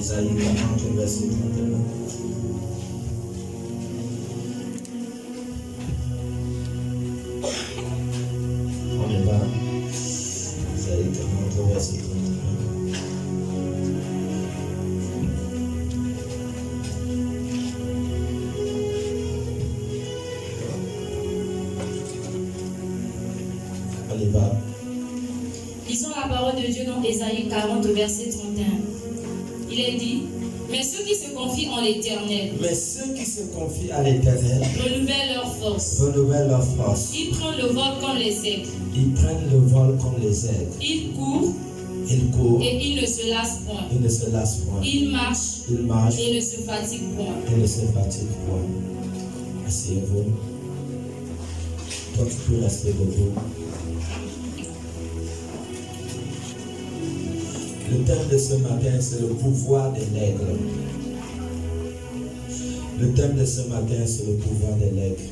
Isaïe 40, verset 31. On y va. Isaïe 40, verset 31. On y va. Lisons la parole de Dieu dans Ésaïe 40, verset 31. Il est dit, mais ceux qui se confient en l'Éternel Mais ceux qui se confient à l'Éternel renouvellent leur force. renouvellent leur force. Ils prennent le vol comme les aigles. Ils prennent le vol comme les aigles. Ils courent Ils courent et ils ne se lassent point. et ne se lassent point. Ils marchent Ils marchent et ne se fatiguent point. et ne se fatiguent point. Asseyez-vous. Toi, tu peux rester debout. Le thème de ce matin, c'est le pouvoir de l'aigle. Le thème de ce matin, c'est le pouvoir de l'aigle.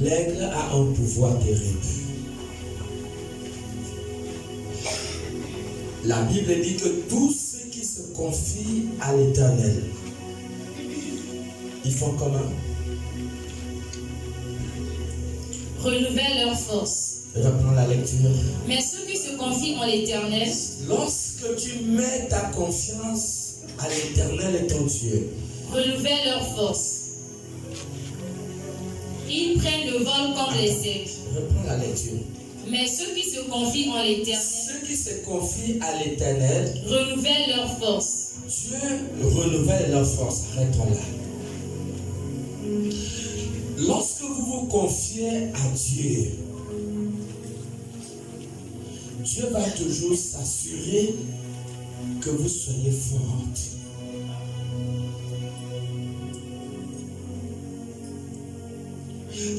L'aigle a un pouvoir terrible. La Bible dit que tous ceux qui se confient à l'Éternel, ils font comment? Renouvellent leur force. Reprends la lecture. Mais ceux qui se confient en l'Éternel Lorsque tu mets ta confiance à l'Éternel et ton Dieu, renouvellent leur force. Ils prennent le vol comme les aigles. reprends la lecture. Mais ceux qui se confient en l'Éternel Ceux qui se confient à l'Éternel, renouvellent leur force. Dieu renouvelle leur force. Arrête-toi là. Lorsque vous vous confiez à Dieu, Dieu va toujours s'assurer que vous soyez forte.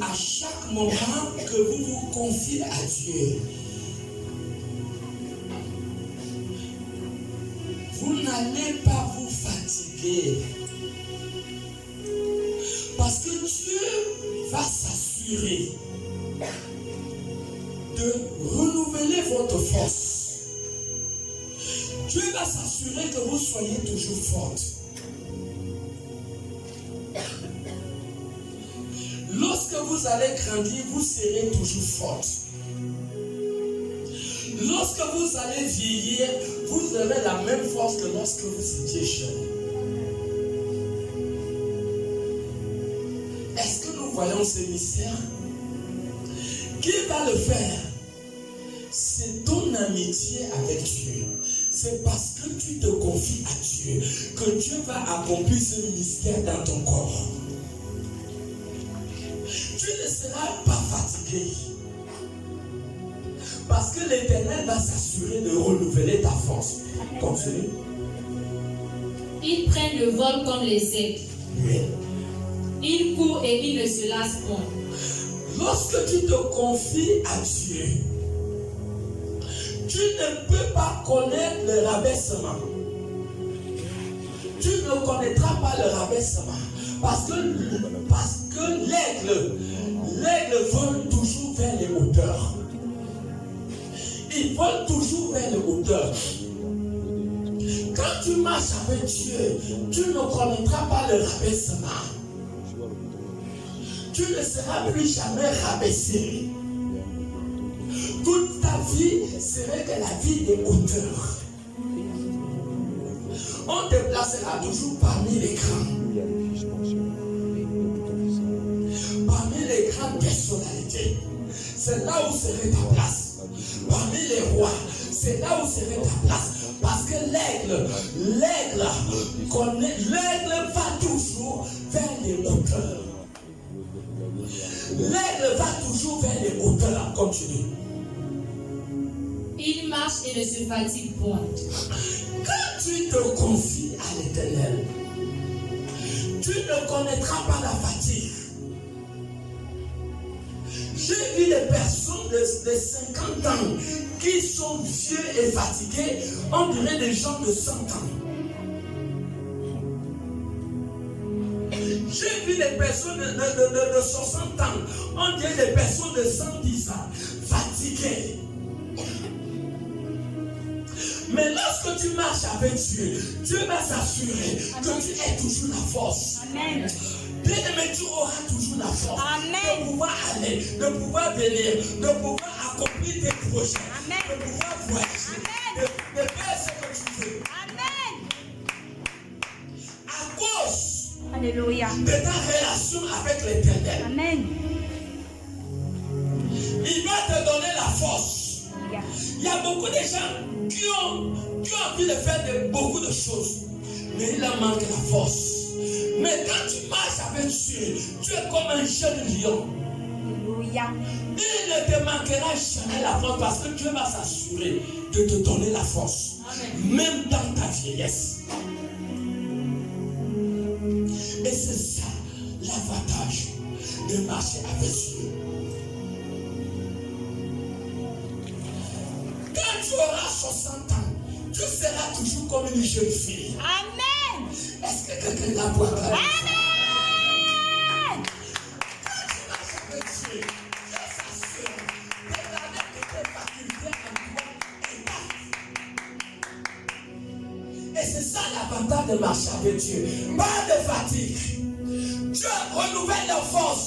À chaque moment que vous vous confiez à Dieu, vous n'allez pas vous fatiguer. Parce que Dieu va s'assurer de renouveler votre force. Dieu va s'assurer que vous soyez toujours forte. Lorsque vous allez grandir, vous serez toujours forte. Lorsque vous allez vieillir, vous aurez la même force que lorsque vous étiez jeune. Est-ce que nous voyons ce mystère? Qui va le faire? C'est ton amitié avec Dieu. C'est parce que tu te confies à Dieu que Dieu va accomplir ce mystère dans ton corps. Tu ne seras pas fatigué. Parce que l'Éternel va s'assurer de renouveler ta force. Continue. Ils prennent le vol comme les aigles. Oui. Ils courent et ils ne se lassent point. Lorsque tu te confies à Dieu, tu ne peux pas connaître le rabaissement. Tu ne connaîtras pas le rabaissement. Parce que l'aigle vole toujours vers les hauteurs. Il vole toujours vers les hauteurs. Quand tu marches avec Dieu, tu ne connaîtras pas le rabaissement. Tu ne seras plus jamais rabaissé. Toute ta vie serait que la vie des hauteurs. On te placera toujours parmi les grands. Parmi les grandes personnalités. C'est là où serait ta place. Parmi les rois, c'est là où serait ta place. Parce que l'aigle va toujours vers les hauteurs. L'aigle va toujours vers les hauteurs. Continue. Ils marchent et ne se fatiguent point. Quand tu te confies à l'Éternel, tu ne connaîtras pas la fatigue. J'ai vu des personnes de 50 ans qui sont vieux et fatigués, on dirait des gens de 100 ans. J'ai vu des personnes de 60 ans, on dirait des personnes de 110 ans, fatiguées. Mais là lorsque tu marches avec Dieu, Dieu va s'assurer que tu aies toujours la force. Amen. Bien-aimé, tu auras toujours la force Amen. de pouvoir aller, de pouvoir venir, de pouvoir accomplir tes projets, Amen. de pouvoir voyager, de faire ce que tu veux. Amen. À cause Alléluia. de ta relation avec l'Éternel, Amen. il va te donner la force. Alléluia. Il y a beaucoup de gens qui ont envie de faire beaucoup de choses, mais il leur manque la force. Mais quand tu marches avec Dieu, tu es comme un jeune lion. Alléluia. Il ne te manquera jamais la force parce que Dieu va s'assurer de te donner la force, même dans ta vieillesse. Et c'est ça l'avantage de marcher avec Dieu. Quand tu auras 60 ans, tu seras toujours comme une jeune fille. Amen. Est-ce que quelqu'un l'a voix? Amen. Quand tu marches avec Dieu, Dieu s'assure de garder toutes tes facultés en toi intactes. Et c'est ça l'avantage de marcher avec Dieu. Pas de fatigue. Dieu renouvelle leur force.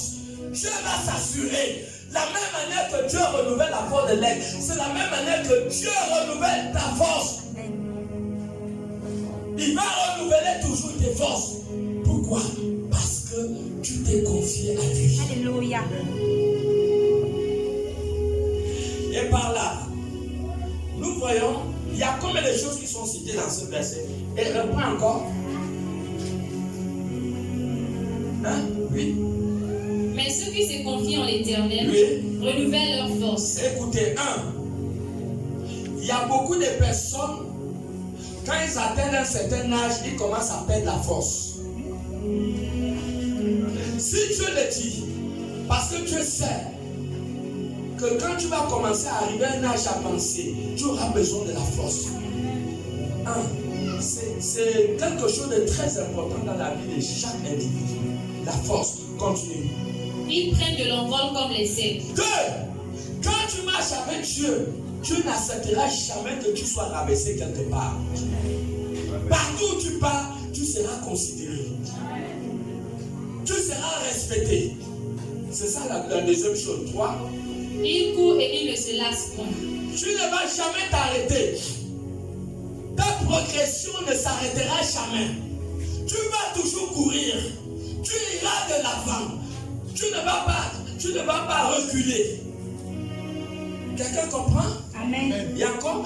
Dieu va s'assurer. La même manière que Dieu renouvelle la force de l'aigle, c'est la même manière que Dieu renouvelle ta force. Il va renouveler toujours tes forces. Pourquoi? Parce que tu t'es confié à lui. Alléluia. Et par là, nous voyons, il y a combien de choses qui sont citées dans ce verset. Et reprends encore. Hein? Oui. Mais ceux qui se confient en l'Éternel renouvellent leur force. Écoutez, il y a beaucoup de personnes, quand ils atteignent un certain âge, ils commencent à perdre la force. Si Dieu le dit, parce que Dieu sait que quand tu vas commencer à arriver à un âge avancé, tu auras besoin de la force. C'est quelque chose de très important dans la vie de chaque individu. La force. Continue. Ils prennent de l'envol comme les aigles. 2. Quand tu marches avec Dieu, Dieu n'acceptera jamais que tu sois rabaissé quelque part. Partout où tu pars, tu seras considéré. Tu seras respecté. C'est ça la deuxième chose. 3. Ils courent et ils ne se lassent point. Tu ne vas jamais t'arrêter. Ta progression ne s'arrêtera jamais. Tu vas toujours courir. Tu iras de l'avant. Tu ne vas pas reculer. Quelqu'un comprend? Amen. Et encore?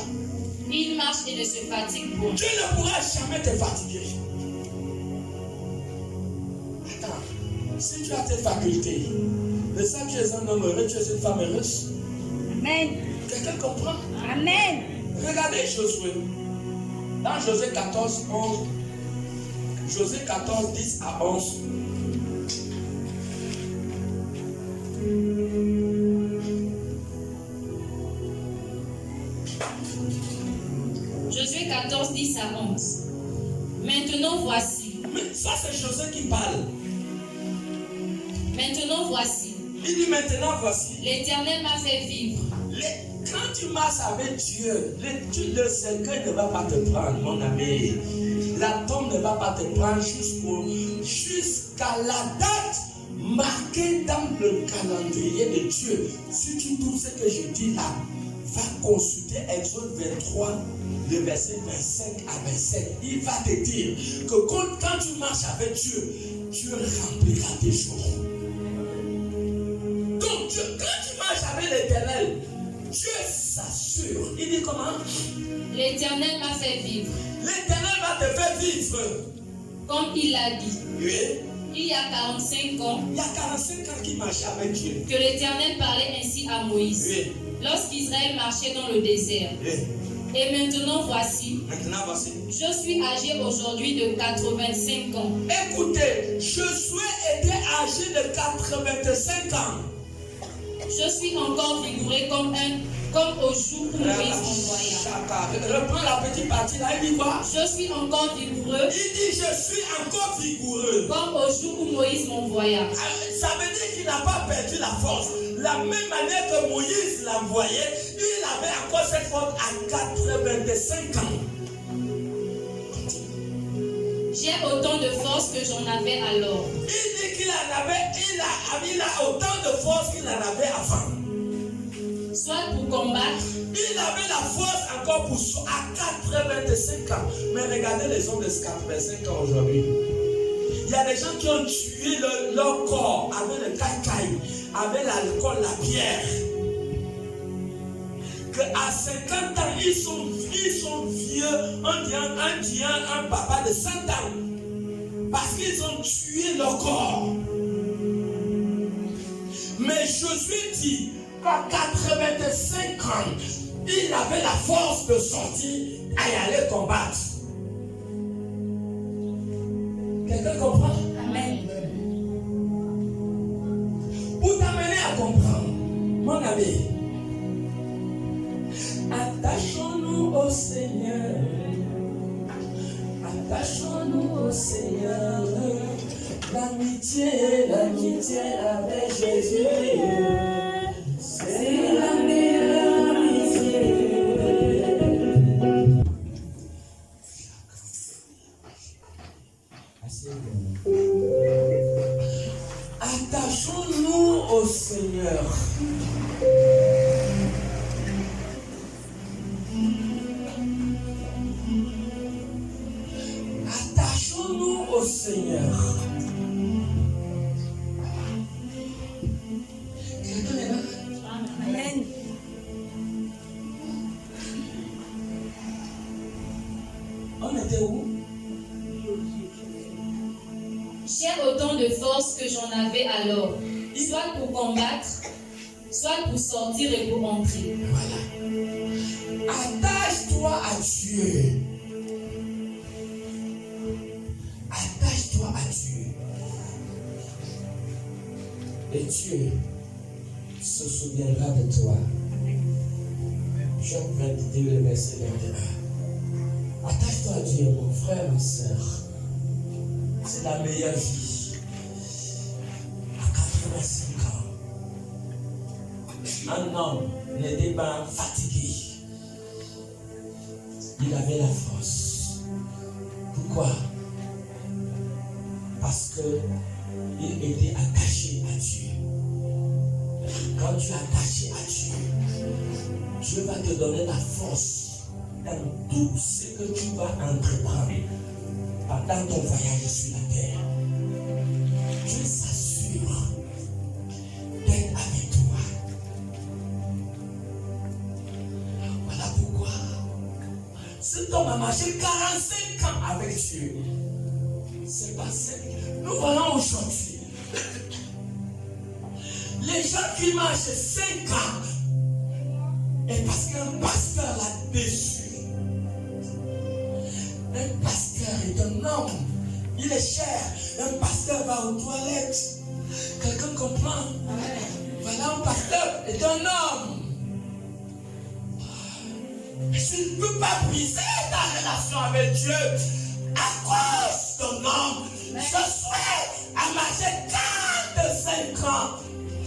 Ils marchent et ne se fatiguent point. Tu ne pourras jamais te fatiguer. Attends, si tu as tes facultés, mais ça tu es un homme heureux, tu es une femme heureuse. Amen. Quelqu'un comprend? Amen. Regardez Josué. Dans Josué 14, 11. Josué 14, 10 à 11. Josué 14, 10 à 11. Maintenant voici. Mais ça c'est Josué qui parle. Maintenant voici. Il dit maintenant voici. L'Éternel m'a fait vivre. Quand tu marches avec Dieu, le cercueil ne va pas te prendre, mon ami. La tombe ne va pas te prendre jusqu'à la date marquée dans le calendrier de Dieu. Si tu trouves ce que je dis là, va consulter Exode 23, le verset 25 à 27. Il va te dire que quand tu marches avec Dieu, Dieu remplira tes jours. Donc, quand tu marches avec l'Éternel, Dieu s'assure. Il dit comment? L'Éternel m'a fait vivre. L'Éternel va te faire vivre. Comme il l'a dit. Oui. Il y a 45 ans. Il y a 45 ans qu'il marchait avec Dieu. Que l'Éternel parlait ainsi à Moïse. Oui. Lorsqu'Israël marchait dans le désert. Oui. Et maintenant voici. Maintenant voici. Je suis âgé aujourd'hui de 85 ans. Écoutez, Josué était âgé de 85 ans. Je suis encore vigoureux comme au jour où Moïs m'envoya. Reprends la petite partie là, il dit quoi? Je suis encore vigoureux. Il dit je suis encore vigoureux. Comme au jour où Moïse m'envoya. Ça veut dire qu'il n'a pas perdu la force. La même manière que Moïse l'envoyait, il avait encore cette force à 85 ans. J'ai autant de force que j'en avais alors. Il dit qu'il a autant de force qu'il en avait avant. Soit pour combattre, Il avait la force encore à 85 ans. Mais regardez les hommes de 85 ans aujourd'hui. Il y a des gens qui ont tué leur corps avec le cacaille, avec l'alcool, la bière. Qu'à 50 ans, ils sont vieux, un diant, un papa de 100 ans. Parce qu'ils ont tué leur corps. Mais Josué dit qu'à 85 ans, il avait la force de sortir et aller combattre. Quelqu'un comprend? Amen. Pour t'amener à comprendre, mon ami, attachons-nous au Seigneur. Attachons-nous au Seigneur. L'amitié avec Jésus, c'est la meilleure amitié. Attachons-nous au Seigneur. Attachons-nous au Seigneur. Quelqu'un est là? Amen. On était où? j'ai autant de force que j'en avais alors. Soit pour combattre, soit pour sortir et pour entrer. Voilà. Attache-toi à Dieu. Attache-toi à Dieu. Et Dieu se souviendra de toi. Job 22, le verset 21. Attache-toi à Dieu, mon frère, ma soeur. C'est la meilleure vie. À 85 ans, un homme n'était pas fatigué. Il avait la force. Pourquoi? Parce qu'il était attaché à Dieu. Quand tu es attaché à Dieu, Dieu va te donner la force dans tout ce que tu vas entreprendre pendant ton voyage sur la terre. Dieu s'assure d'être avec toi. Voilà pourquoi cet homme a marché 45 ans avec Dieu. C'est passé. Nous voyons aujourd'hui les gens qui marchent 5 ans et parce qu'un pasteur l'a déçu. Un pasteur est un homme, il est cher. Un pasteur va aux toilettes. Quelqu'un comprend? Voilà, un pasteur est un homme. Tu ne peux pas briser ta relation avec Dieu à cause d'un homme. Je souhaite à marcher 45 ans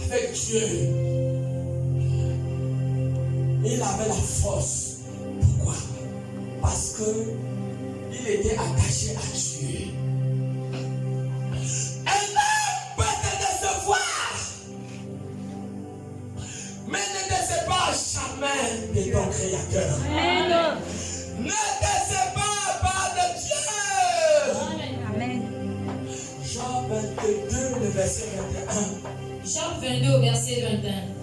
avec Dieu. Il avait la force. Pourquoi? Parce que il était attaché à Dieu. Un homme peut te décevoir, mais ne décède pas jamais de ton Créateur. Amen. Ne décède pas de Dieu. Amen. Jean 22, le verset 21. Job 22 au verset 21.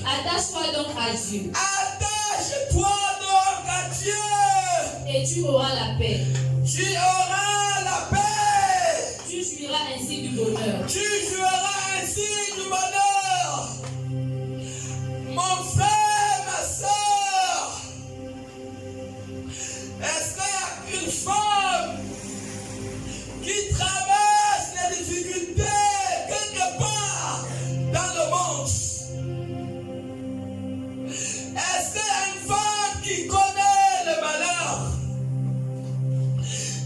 Attache-toi donc à Dieu Attache-toi donc à Dieu. et tu auras la paix. Tu auras la paix. Tu jouiras ainsi du bonheur. Tu jouiras ainsi du bonheur. Mon frère, ma soeur, est-ce qu'il y a une femme qui traverse les difficultés quelque part dans le monde? Est-ce qu'il y a une femme qui connaît le malheur?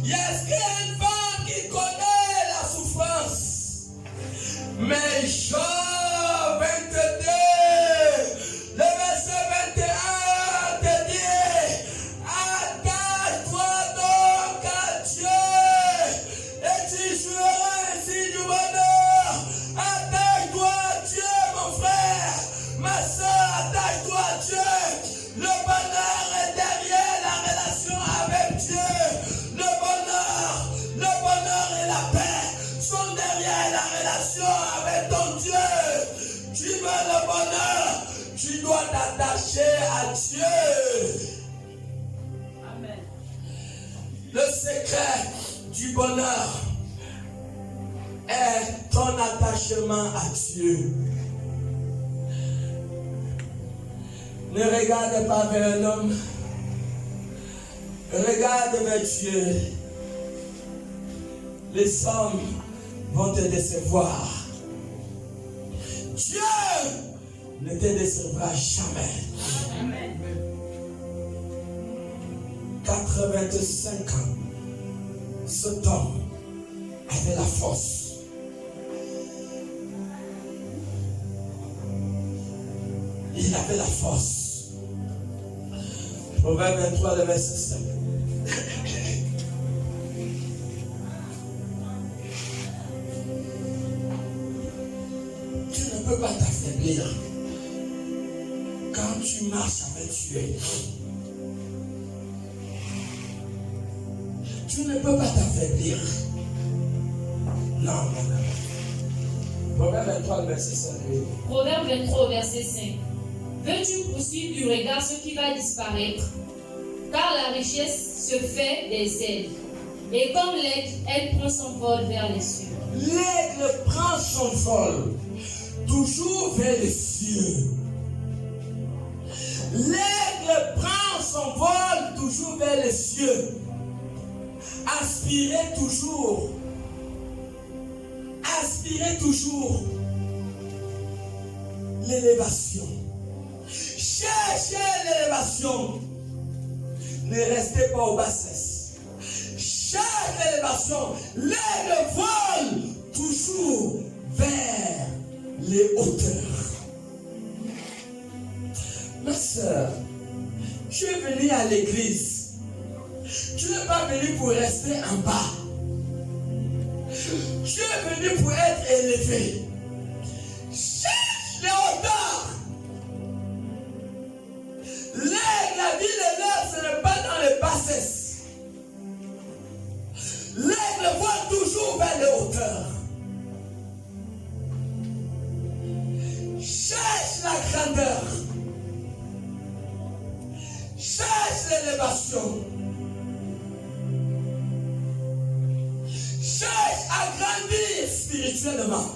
Est-ce qu'il y a une femme qui connaît la souffrance? Mais Job Dieu. Amen. Le secret du bonheur est ton attachement à Dieu. Ne regarde pas vers un homme. Regarde vers Dieu. Les hommes vont te décevoir. Dieu ne te décevra jamais. Amen. 85 ans, cet homme avait la force. Il avait la force. Proverbe 23, le verset 5. Tu ne peux pas t'affaiblir quand tu marches avec Dieu. Tu ne peux pas t'affaiblir. Non, non, non. Proverbe 23, le verset 5. Proverbe 23, verset 5. Veux-tu poursuivre du regard ce qui va disparaître? Car la richesse se fait des ailes. Et comme l'aigle, elle prend son vol vers les cieux. L'aigle prend son vol toujours vers les cieux. L'aigle prend son vol toujours vers les cieux. Aspirez toujours. Aspirez toujours l'élévation. Cherchez l'élévation. Ne restez pas aux bassesses. Cherchez l'élévation. L'aigle vole toujours vers les hauteurs. Ma soeur, tu es venu à l'église. Tu n'es pas venu pour rester en bas. Tu es venu pour être élevé. Cherche les hauteurs. La vie de l'heure, ce n'est pas dans les bassesses. L'aigle vole toujours vers les hauteurs. Cherche la grandeur. Cherche l'élévation. Cherche à grandir spirituellement.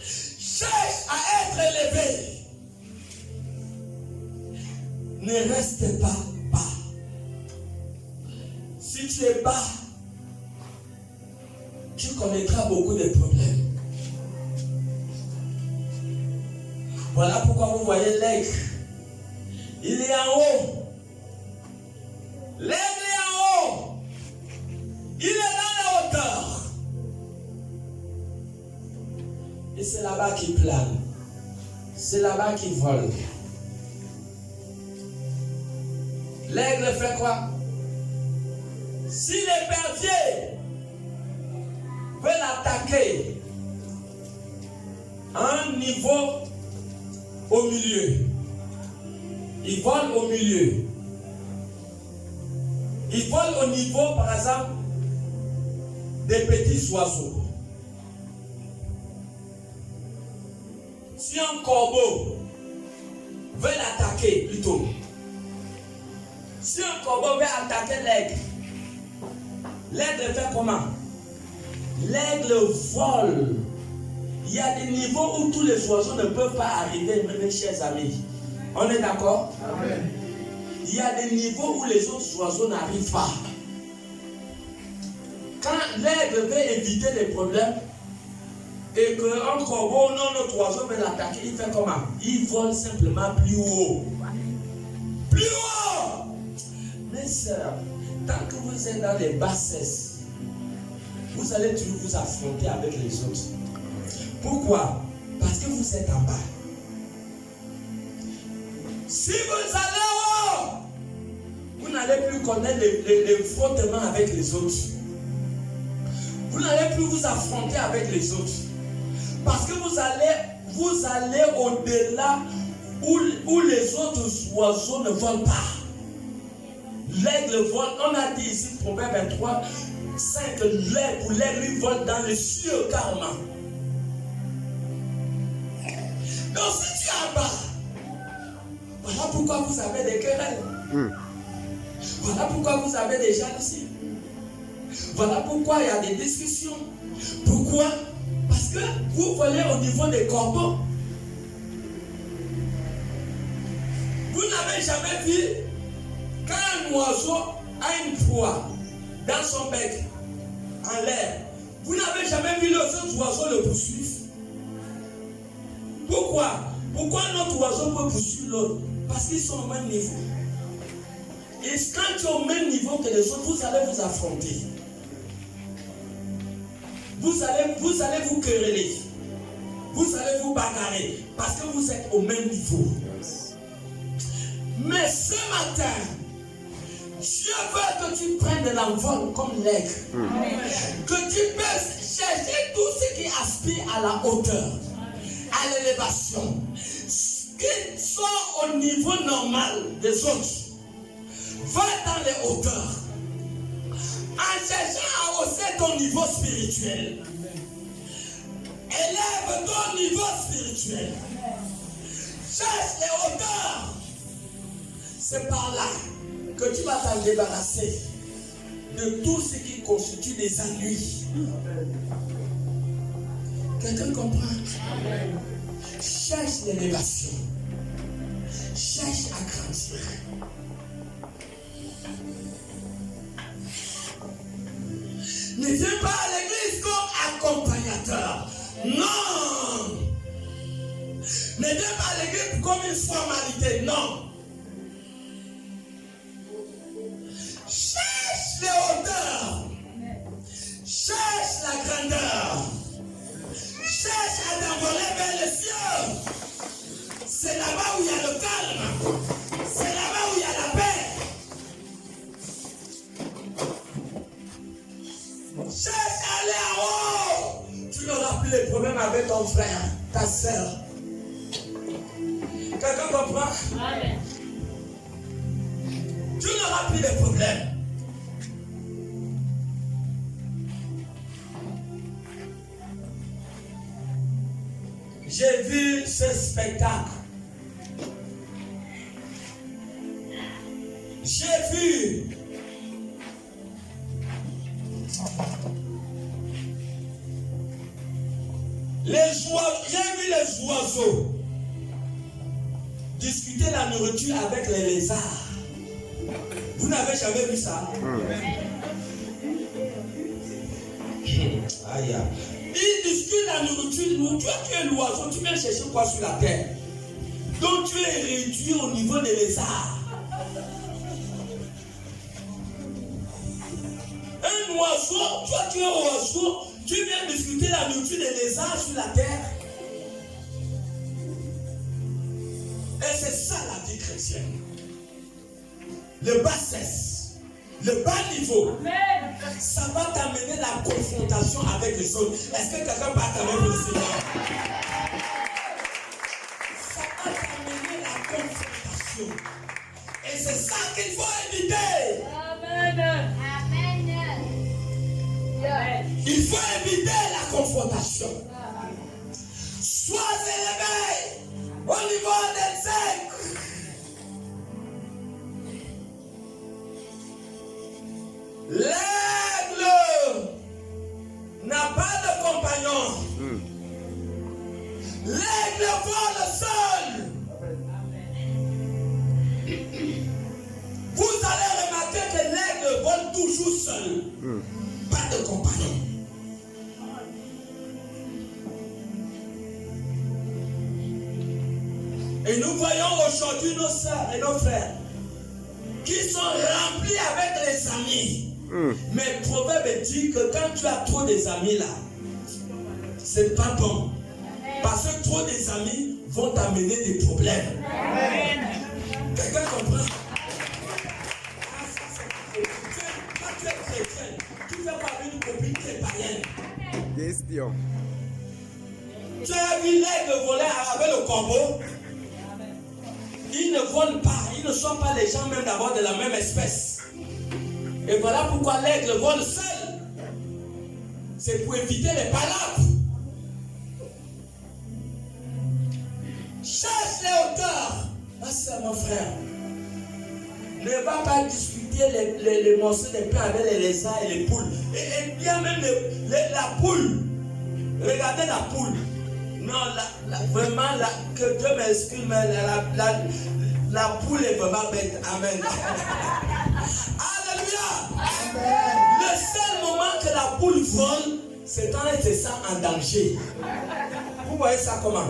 Cherche à être élevé. Ne reste pas bas. Si tu es bas, tu connaîtras beaucoup de problèmes. Voilà pourquoi vous voyez l'aigle. Il est en haut. L'aigle est en haut. Il est dans la hauteur. Et c'est là-bas qu'il plane. C'est là-bas qu'il vole. L'aigle fait quoi? Si l'épervier veut l'attaquer à un niveau au milieu, il vole au milieu. Il vole au niveau, par exemple, des petits oiseaux. Si un corbeau veut l'attaquer plutôt, si un corbeau veut attaquer l'aigle, l'aigle fait comment? L'aigle vole. Il y a des niveaux où tous les oiseaux ne peuvent pas arriver, mes chers amis. On est d'accord? Amen. Il y a des niveaux où les autres oiseaux n'arrivent pas. Quand l'aigle veut éviter les problèmes et qu'un corbeau, non, notre oiseau veut l'attaquer, il fait comment? Il vole simplement plus haut. Plus haut! Mes sœurs, tant que vous êtes dans les bassesses, vous allez toujours vous affronter avec les autres. Pourquoi? Parce que vous êtes en bas. Si vous allez haut, vous n'allez plus connaître les frottements avec les autres. Vous n'allez plus vous affronter avec les autres. Parce que vous allez au-delà où les autres oiseaux ne volent pas. L'aigle vole, on a dit ici, Proverbe 23, 5, l'aigle lui vole dans les cieux carrément. Donc si tu es en bas, Voilà pourquoi vous avez des querelles. Voilà pourquoi vous avez des jalousies. Voilà pourquoi il y a des discussions. Pourquoi? Parce que vous volez au niveau des corbeaux. Vous n'avez jamais vu quand un oiseau a une proie dans son bec, en l'air. Vous n'avez jamais vu les autres oiseaux le poursuivre. Pourquoi? Pourquoi notre oiseau peut poursuivre l'autre? Parce qu'ils sont au même niveau. Et quand tu es au même niveau que les autres, vous allez vous affronter. Vous allez vous quereller. Vous allez vous bagarrer. Parce que vous êtes au même niveau. Mais ce matin, Dieu veut que tu prennes de l'envol comme l'aigle. Que tu puisses chercher tout ce qui aspire à la hauteur, à l'élévation. Qui sont au niveau normal des autres. Va dans les hauteurs. En cherchant à hausser ton niveau spirituel. Élève ton niveau spirituel. Cherche les hauteurs. C'est par là que tu vas t'en débarrasser de tout ce qui constitue des ennuis. Quelqu'un comprend? Cherche l'élévation. Cherche à grandir. Ne viens pas à l'église comme accompagnateur. Non. Ne viens pas à l'église comme une formalité. Non. Cherche les hauteurs. Cherche la grandeur. Cherche à t'envoler vers les cieux. C'est là-bas où il y a le calme. C'est là-bas où il y a la paix. Cherche à aller en haut. Tu n'auras plus de problèmes avec ton frère, ta soeur. Quelqu'un comprend? Amen. Tu n'auras plus de problèmes. J'ai vu ce spectacle. J'ai vu j'ai vu les oiseaux discuter la nourriture avec les lézards. Vous n'avez jamais vu ça? Aïe. Ils discutent la nourriture. Toi, tu es l'oiseau, tu viens chercher quoi sur la terre? Donc tu es réduit au niveau des lézards. Un oiseau, toi tu es oiseau, tu viens discuter la nourriture des lézards sur la terre. Et c'est ça la vie chrétienne. Le bassesse, le bas niveau. Amen. Ça va t'amener la confrontation avec les autres. Est-ce que quelqu'un peut acclamer le Seigneur? Ça va t'amener la confrontation. Et c'est ça qu'il faut éviter. Amen. Il faut éviter la confrontation. Sois élevé au niveau des aigles. L'aigle n'a pas de compagnon. L'aigle vole seul. Vous allez remarquer que l'aigle vole toujours seul. Pas de compagnon. Et nous voyons aujourd'hui nos sœurs et nos frères qui sont remplis avec les amis. Mais le proverbe dit que quand tu as trop des amis là, c'est pas bon. Parce que trop des amis vont t'amener des problèmes. Quelqu'un comprend? Quand tu es chrétien, tu fais pas une copine qui est païenne. Question. Tu as vu l'aigle voler avec le corbeau? Ils ne volent pas, ils ne sont pas les gens même d'abord de la même espèce. Et voilà pourquoi l'aigle vole seul. C'est pour éviter les palabres. Cherche les hauteurs. Ma soeur, sais, mon frère, ne va pas discuter les morceaux de pain avec les lézards et les poules. Et bien même la poule. Regardez la poule. Non, vraiment, que Dieu m'excuse, mais la poule est vraiment bête. Amen. Alléluia. Le seul moment que la poule vole, c'est quand elle se sent en danger. Vous voyez ça comment?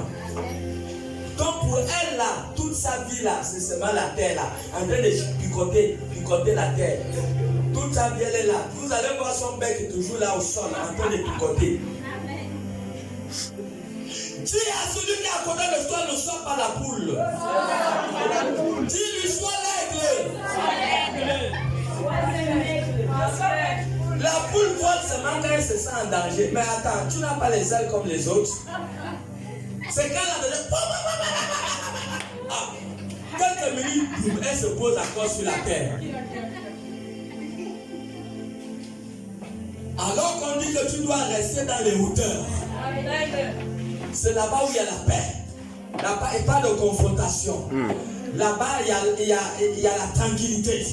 Donc pour elle là, toute sa vie là, c'est seulement la terre là, en train de picoter la terre. Toute sa vie elle est là. Vous allez voir son bec toujours là au sol, en train de picoter. Dis à celui qui est à côté de toi, ne sois pas la poule. Dis-lui, sois l'aigle. La poule vole seulement quand elle se sent en danger. Mais attends, tu n'as pas les ailes comme les autres. C'est quand elle a donné. Quelques minutes, elle se pose encore sur la terre. Alors qu'on dit que tu dois rester dans les hauteurs. C'est là-bas où il y a la paix. Là-bas, il n'y a pas de confrontation. Là-bas, il y a la tranquillité.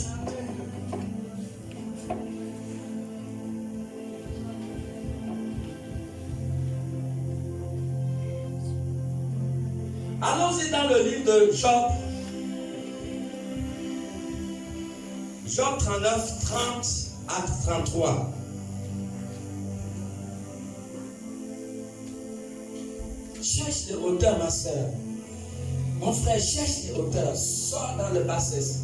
Allons-y dans le livre de Job. Job 39, 30 à 33. Cherche les hauteurs, ma soeur. Mon frère, cherche les hauteurs. Sors dans le bassesse.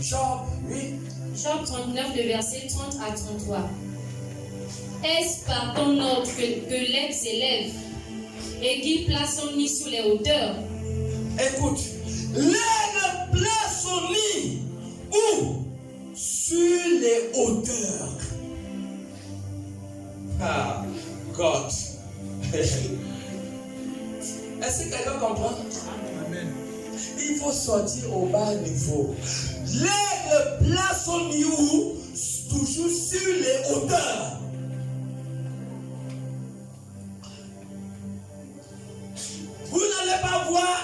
Job 8. Job 39, le verset 30 à 33. Est-ce par ton ordre que l'aigle s'élève et qu'il place son nid sous les hauteurs? Écoute, l'aigle place son nid où? Sur les hauteurs. Ah, God. Est-ce que quelqu'un comprend? Amen. Il faut sortir au bas niveau. L'aigle place son nid où? Toujours sur les hauteurs. Vous n'allez pas voir.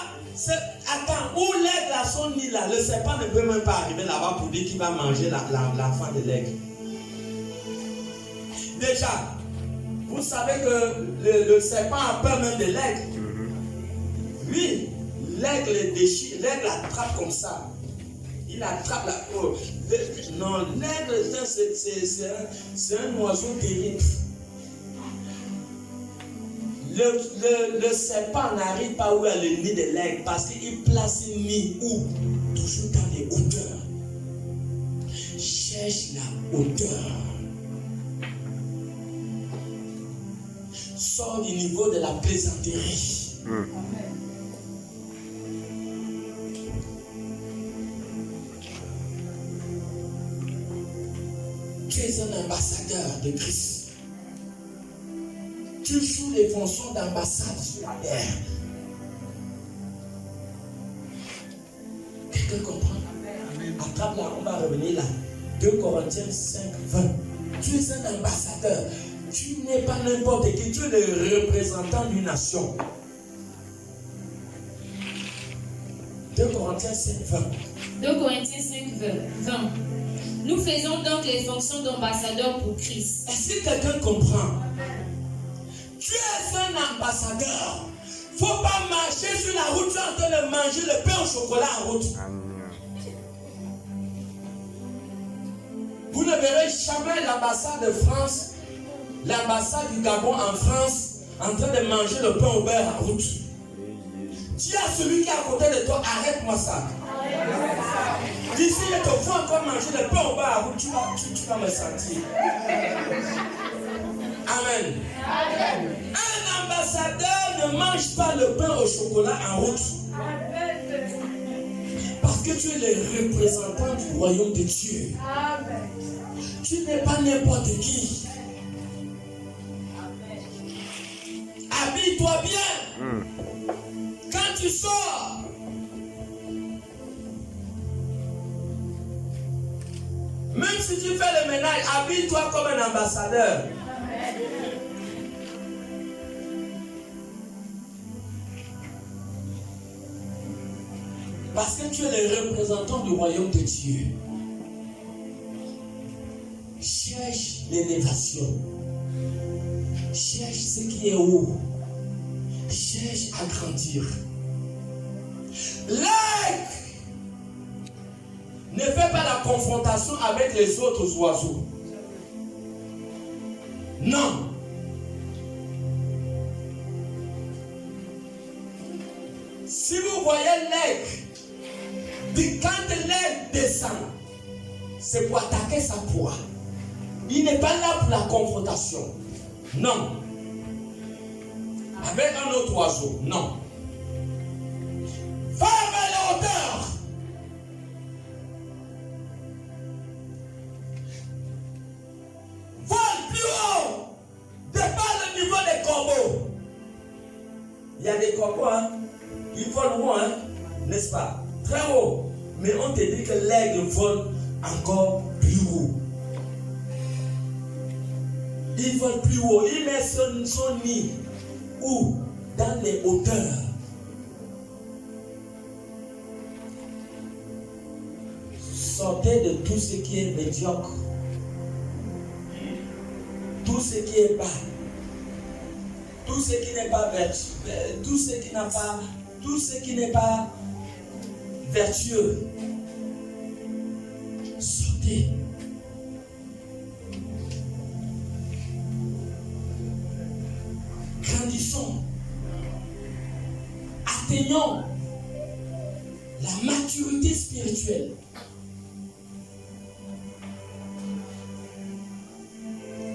Attends, où l'aigle a son nid là, le serpent ne peut même pas arriver là-bas pour dire qu'il va manger l'enfant de l'aigle. Déjà, vous savez que le serpent a peur même de l'aigle. Lui, l'aigle déchire, l'aigle attrape comme ça. Il attrape la peau. Non, l'aigle, c'est un oiseau terrible. Le serpent n'arrive pas où est le nid de l'aigle parce qu'il place un nid où? Toujours dans les hauteurs. Cherche la hauteur. Sors du niveau de la plaisanterie. Tu es un ambassadeur de Christ. Tu joues les fonctions d'ambassade sur la terre. Quelqu'un comprend? Attrape là, on va revenir là. 2 Corinthiens 5, 20. Tu es un ambassadeur. Tu n'es pas n'importe qui. Tu es le représentant d'une nation. 2 Corinthiens 5, 20. 2 Corinthiens 5, 20. Nous faisons donc les fonctions d'ambassadeurs pour Christ. Est-ce que quelqu'un comprend? Tu es un ambassadeur. Il ne faut pas marcher sur la route, tu es en train de manger le pain au chocolat en route. Vous ne verrez jamais l'ambassade de France, l'ambassade du Gabon en France, en train de manger le pain au beurre en route. Dis à celui qui est à côté de toi, arrête-moi ça. D'ici, je te vois encore manger le pain au beurre en route, tu vas me sentir. Amen. Amen. Un ambassadeur ne mange pas le pain au chocolat en route. Parce que tu es le représentant du royaume de Dieu. Amen. Tu n'es pas n'importe qui. Habille-toi bien. Quand tu sors, même si tu fais le ménage, habille-toi comme un ambassadeur. Parce que tu es le représentant du royaume de Dieu. Cherche l'élévation. Cherche ce qui est haut. Cherche à grandir. L'aigle ne fait pas la confrontation avec les autres oiseaux. Non. Si vous voyez l'aigle, quand l'aigle descend, c'est pour attaquer sa proie. Il n'est pas là pour la confrontation. Non. Avec un autre oiseau. Non. Va vers la hauteur. Vole plus haut. Dépasse le niveau des corbeaux. Il y a des corbeaux, hein. Ils volent haut, hein, n'est-ce pas? Très haut. Mais on te dit que l'aigle vole encore plus haut. Il vole plus haut. Il met son nid où? Dans les hauteurs. Sortez de tout ce qui est médiocre. Tout ce qui est bas. Tout ce qui n'est pas vertueux. Tout ce qui n'est pas vertueux. Sortez. Grandissons. Atteignons la maturité spirituelle.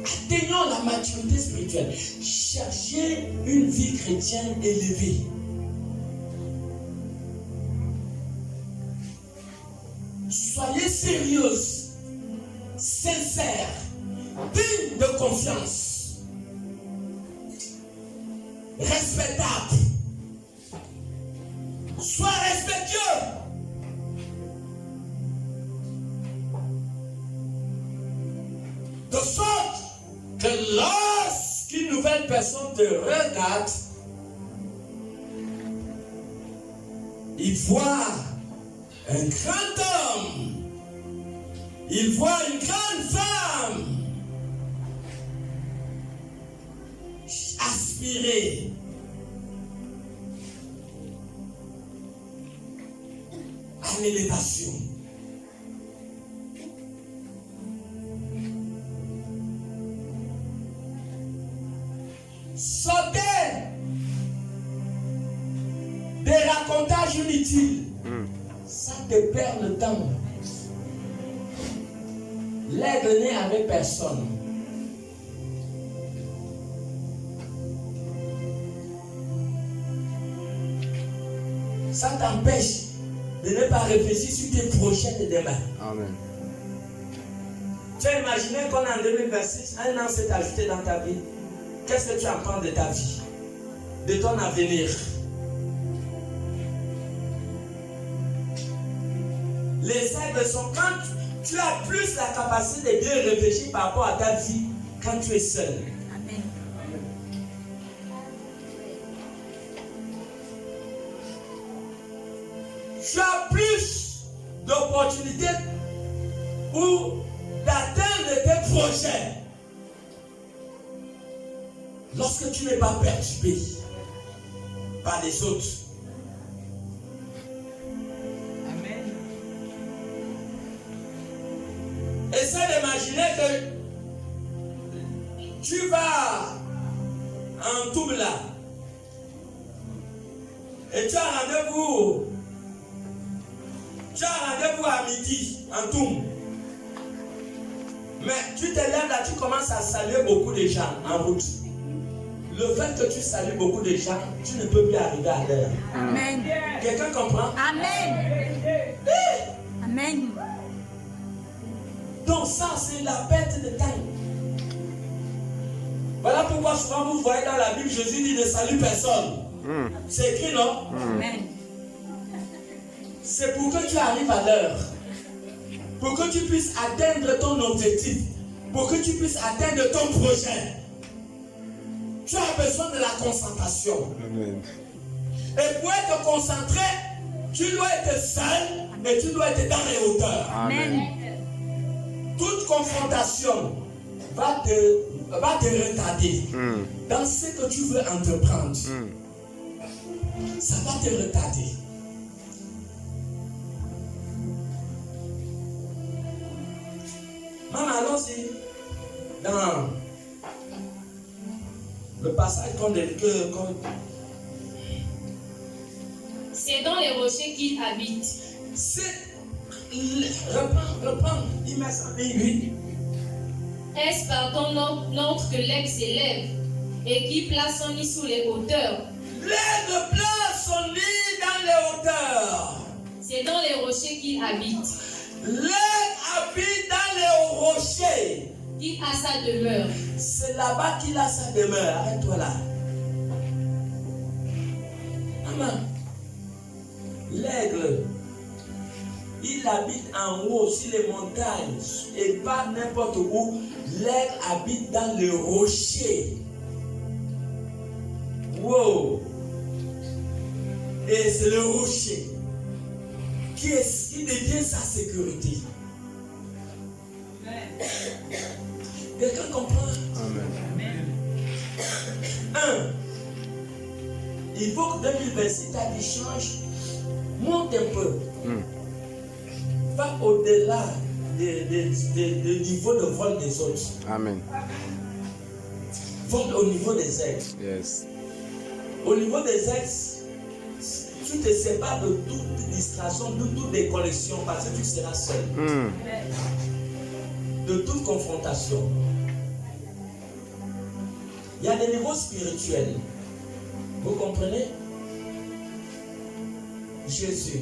Atteignons la maturité spirituelle. Cherchez une vie chrétienne élevée. Soyez sérieuse, sincère, digne de confiance, respectable. Sois respectueux. De sorte que lorsqu'une nouvelle personne te regarde, il voit un grand homme, il voit une grande femme aspirer à l'élévation. Sortez des racontages inutiles. Ça te perd le temps. L'aigle n'est avec personne. Ça t'empêche de ne pas réfléchir sur tes projets de demain. Amen. Tu as imaginé qu'en 2026, un an s'est ajouté dans ta vie. Qu'est-ce que tu apprends de ta vie, de ton avenir? Les aigles sont quand tu as plus la capacité de bien réfléchir par rapport à ta vie quand tu es seul. Amen. Tu as plus d'opportunités ou d'atteindre tes projets lorsque tu n'es pas perturbé par les autres. Amen. Essaie d'imaginer que tu vas en Toubla et tu as rendez-vous à midi en Toum. Mais tu te lèves là, tu commences à saluer beaucoup de gens en route. Le fait que tu salues beaucoup de gens, tu ne peux plus arriver à l'heure. Amen. Quelqu'un comprend? Amen. Amen. Donc ça, c'est la perte de temps. Voilà pourquoi souvent vous voyez dans la Bible, Jésus dit ne salue personne. C'est écrit, non? Amen. C'est pour que tu arrives à l'heure. Pour que tu puisses atteindre ton objectif. Pour que tu puisses atteindre ton projet. Tu as besoin de la concentration. Amen. Et pour être concentré, Tu dois être seul et tu dois être dans les hauteurs. Amen. Toute confrontation va te retarder dans ce que tu veux entreprendre. Ça va te retarder. Maman, allons-y dans le passage C'est dans les rochers qu'il habite. Reprends, dis-moi ça. Oui. Est-ce par ton ordre que l'aigle s'élève et qui place son nid sous les hauteurs? L'aigle place son nid dans les hauteurs. C'est dans les rochers qu'il habite. L'aigle habite dans les rochers. Qui a sa demeure. C'est là-bas qu'il a sa demeure. Arrête-toi là. Maman, l'aigle, il habite en haut sur les montagnes et pas n'importe où. L'aigle habite dans les rochers. Wow. Et c'est le rocher qui devient sa sécurité. Quelqu'un comprend? Amen. Il faut que 2026 ta vie change. Monte un peu. Va au-delà du niveau de vol des autres. Amen. Vole au niveau des aigles. Yes. Au niveau des aigles, tu te sépares de toute distraction, de toutes les connexions, parce que tu seras seul. De toute confrontation. Il y a des niveaux spirituels. Vous comprenez? Jésus,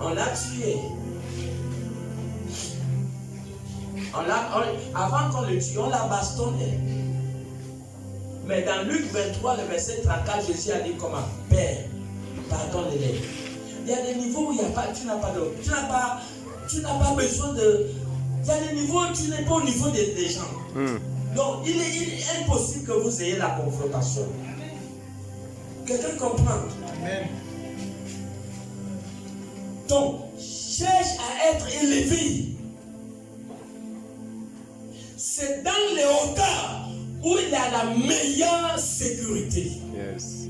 on l'a tué. Avant qu'on le tue, on l'a bastonné. Mais dans Luc 23, le verset 34, Jésus a dit comment? Père, pardonne-les. Il y a des niveaux où tu n'as pas besoin de... Il y a des niveaux où tu n'es pas au niveau des gens. Donc, il est impossible que vous ayez la confrontation. Quelqu'un comprend? Amen. Donc, cherche à être élevé. C'est dans les hauteurs où il y a la meilleure sécurité. Yes.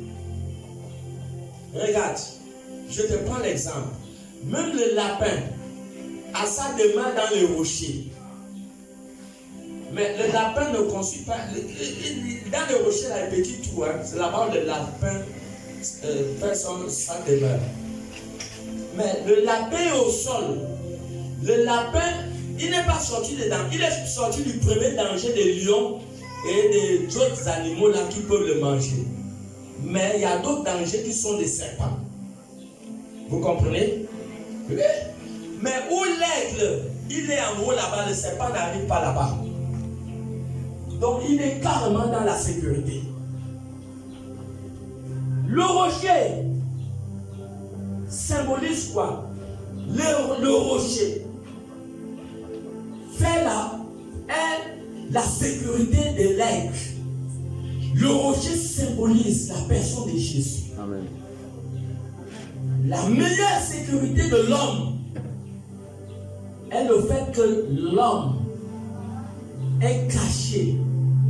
Regarde, je te prends l'exemple. Même le lapin a sa demeure dans les rochers. Mais le lapin ne construit pas. Dans les rochers, là, les petits trous, c'est là-bas où le lapin fait sa demeure. Mais le lapin est au sol. Le lapin, il n'est pas sorti dedans. Il est sorti du premier danger des lions et des autres animaux là qui peuvent le manger. Mais il y a d'autres dangers qui sont des serpents. Vous comprenez? Oui. Mais où l'aigle, il est en haut là-bas, le serpent n'arrive pas là-bas. Donc il est carrément dans la sécurité. Le rocher symbolise quoi? Le rocher fait la sécurité de l'aigle. Le rocher symbolise la personne de Jésus. Amen. La meilleure sécurité de l'homme est le fait que l'homme est caché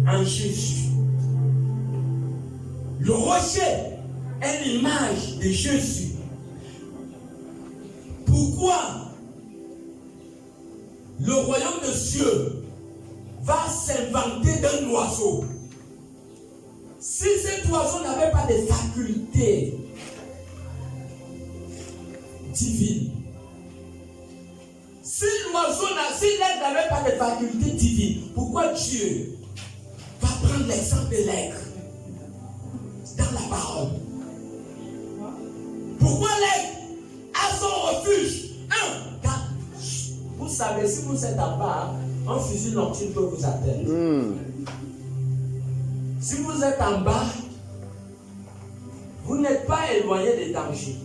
en Jésus. Le rocher est l'image de Jésus. Pourquoi le royaume de Dieu va s'inventer d'un oiseau? Si cet oiseau n'avait pas de facultés divines, si l'aigle n'avait pas de facultés divines, pourquoi Dieu va prendre l'exemple de l'aigle dans la parole? Pourquoi l'aigle a son refuge? Vous savez, si vous êtes en bas, un fusil nocturne peut vous atteindre. Si vous êtes en bas, vous n'êtes pas éloigné des dangers.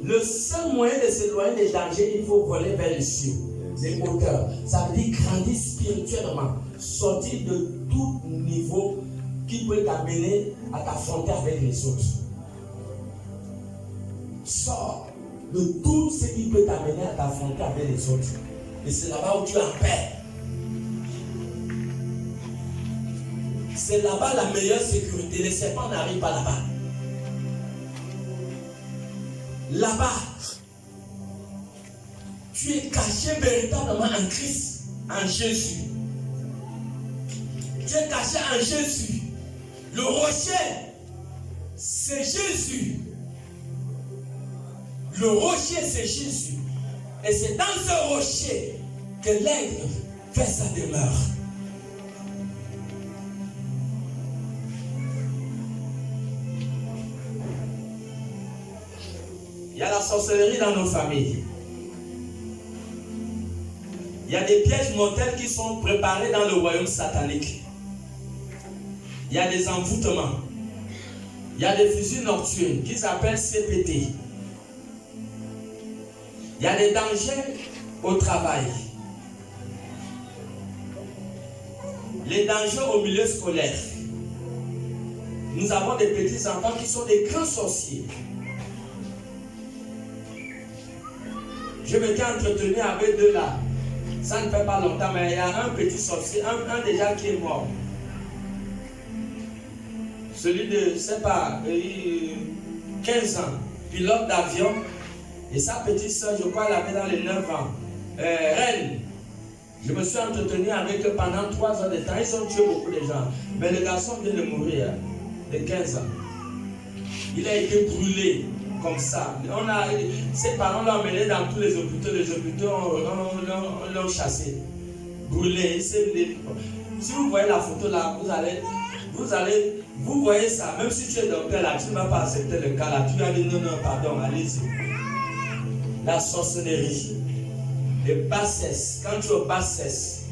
Le seul moyen de s'éloigner des dangers, il faut voler vers les cieux, les hauteurs. Ça veut dire grandir spirituellement, sortir de tout niveau qui peut t'amener à t'affronter avec les autres. sors de tout ce qui peut t'amener à t'affronter avec les autres. Et c'est là-bas où tu es en paix. C'est là-bas la meilleure sécurité. Les serpents n'arrivent pas là-bas. Là-bas, tu es caché véritablement en Christ, en Jésus. Tu es caché en Jésus. Le rocher, c'est Jésus. Le rocher, c'est Jésus. Et c'est dans ce rocher que l'aigle fait sa demeure. Il y a la sorcellerie dans nos familles. Il y a des pièges mortels qui sont préparés dans le royaume satanique. Il y a des envoûtements. Il y a des fusils nocturnes qui s'appellent CPT. Il y a des dangers au travail. Les dangers au milieu scolaire. Nous avons des petits enfants qui sont des grands sorciers. Je m'étais entretenu avec deux là. Ça ne fait pas longtemps, mais il y a un petit sorcier, un déjà qui est mort. Celui de, je ne sais pas, 15 ans, pilote d'avion. Et sa petite soeur, je crois, elle avait dans les 9 ans. Reine. Je me suis entretenu avec eux pendant 3 heures de temps. Ils ont tué beaucoup de gens. Mais le garçon vient de mourir, de 15 ans. Il a été brûlé comme ça. Ses parents l'ont emmené dans tous les hôpitaux. Les hôpitaux l'ont chassé. Brûlé. Si vous voyez la photo là, vous voyez ça. Même si tu es docteur là, tu ne vas pas accepter le cas là. Tu vas dire non, pardon, allez-y. La sorcellerie, les bassesses, quand tu es aux bassesses,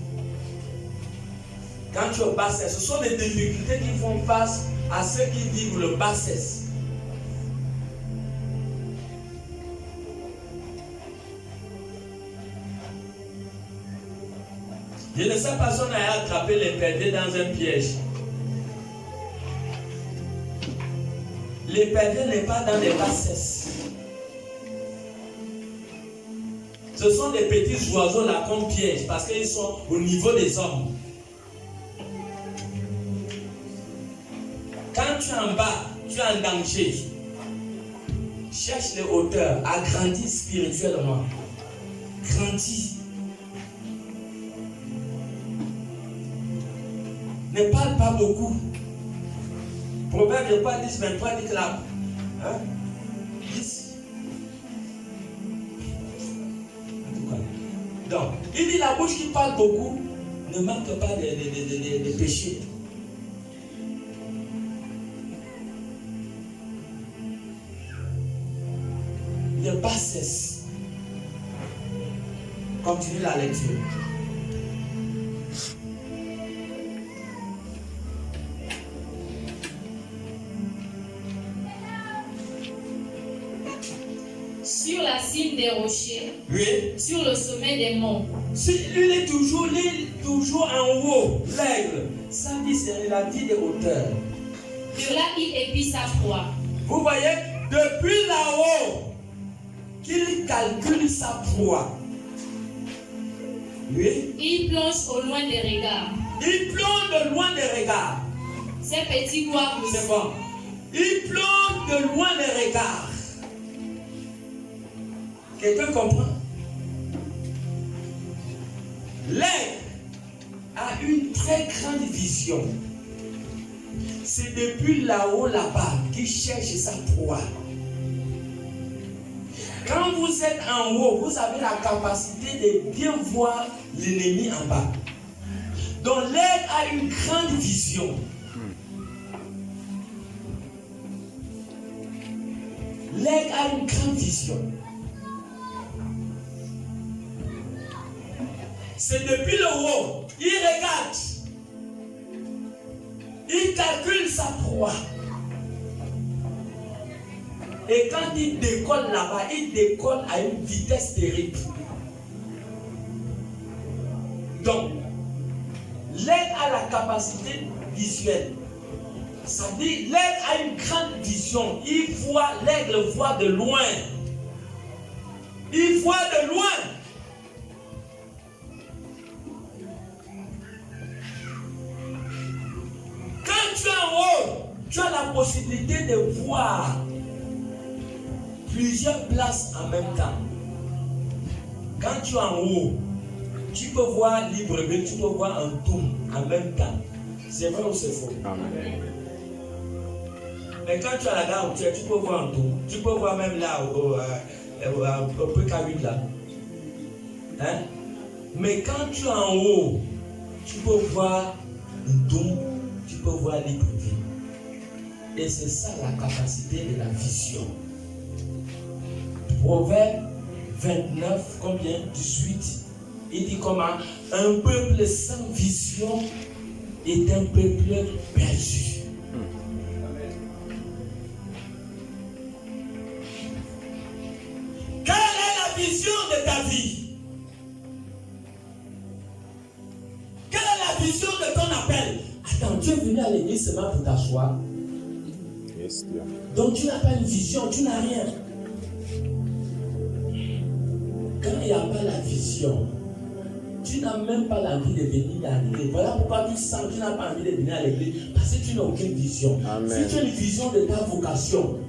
ce sont des difficultés qui font face à ceux qui vivent le bassesse. Je ne sais pas si on a attrapé les perdus dans un piège. Les perdus n'est pas dans les bassesses. Ce sont des petits oiseaux là qu'on piège parce qu'ils sont au niveau des hommes. Quand tu es en bas, tu es en danger. Cherche les hauteurs, agrandis spirituellement. Grandis. Ne parle pas beaucoup. Proverbe de quoi 10, 23 dit que là. Hein? 10. Donc, il dit la bouche qui parle beaucoup ne manque pas de péché. Ne pas cesse. Continue la lecture. Sur la cime des rochers, Oui. sur le sommet des monts. Il est toujours en haut, l'aigle. Ça dit, c'est la vie des hauteurs. De là, il épie sa proie. Vous voyez, depuis là-haut, qu'il calcule sa proie. Oui. Il plonge au loin des regards. Il plonge de loin des regards. Ses petits doigts poussent. C'est bon. Il plonge de loin des regards. Quelqu'un comprend? L'aigle a une très grande vision. C'est depuis là-haut, là-bas, qu'il cherche sa proie. Quand vous êtes en haut, vous avez la capacité de bien voir l'ennemi en bas. Donc l'aigle a une grande vision. L'aigle a une grande vision. C'est depuis le haut, il regarde, il calcule sa proie. Et quand il décolle là-bas, il décolle à une vitesse terrible. Donc, l'aigle a la capacité visuelle. Ça dit, l'aigle a une grande vision. L'aigle voit de loin. Il voit de loin. Quand tu es en haut, tu as la possibilité de voir plusieurs places en même temps. Quand tu es en haut, tu peux voir Libreville, tu peux voir un Toum en même temps. C'est vrai ou c'est faux? Amen. Mais quand tu as la gare, tu peux voir un Toum. Tu peux voir même là, au PK8 là. Hein? Mais quand tu es en haut, tu peux voir un Toum, tu peux voir Libreville. Et c'est ça la capacité de la vision. Proverbe 29, combien? 18. Il dit comment? Un peuple sans vision est un peuple perdu. Quelle est la vision de ta vie? Quelle est la vision de ton appel? Attends, tu es venu à l'église seulement pour t'asseoir. Yes, yeah. Donc tu n'as pas une vision, tu n'as rien. Quand il n'y a pas la vision, tu n'as même pas l'envie de venir à l'église. Voilà pourquoi tu sens que tu n'as pas envie de venir à l'église. Parce que tu n'as aucune vision. Amen. Si tu as une vision de ta vocation,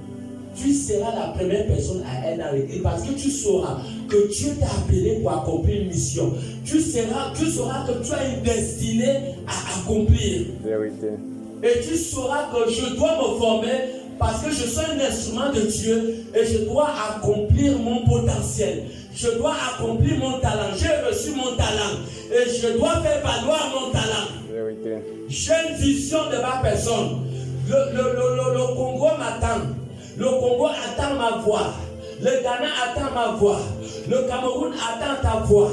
tu seras la première personne à être dans l'église. Parce que tu sauras que Dieu t'a appelé pour accomplir une mission. Tu sauras que tu as une destinée à accomplir. Vérité. Et tu sauras que je dois me former parce que je suis un instrument de Dieu et je dois accomplir mon potentiel. Je dois accomplir mon talent. J'ai reçu mon talent et je dois faire valoir mon talent. Vérité. J'ai une vision de ma personne. Le Congo m'attend. Le Congo attend ma voix. Le Ghana attend ma voix. Le Cameroun attend ta voix.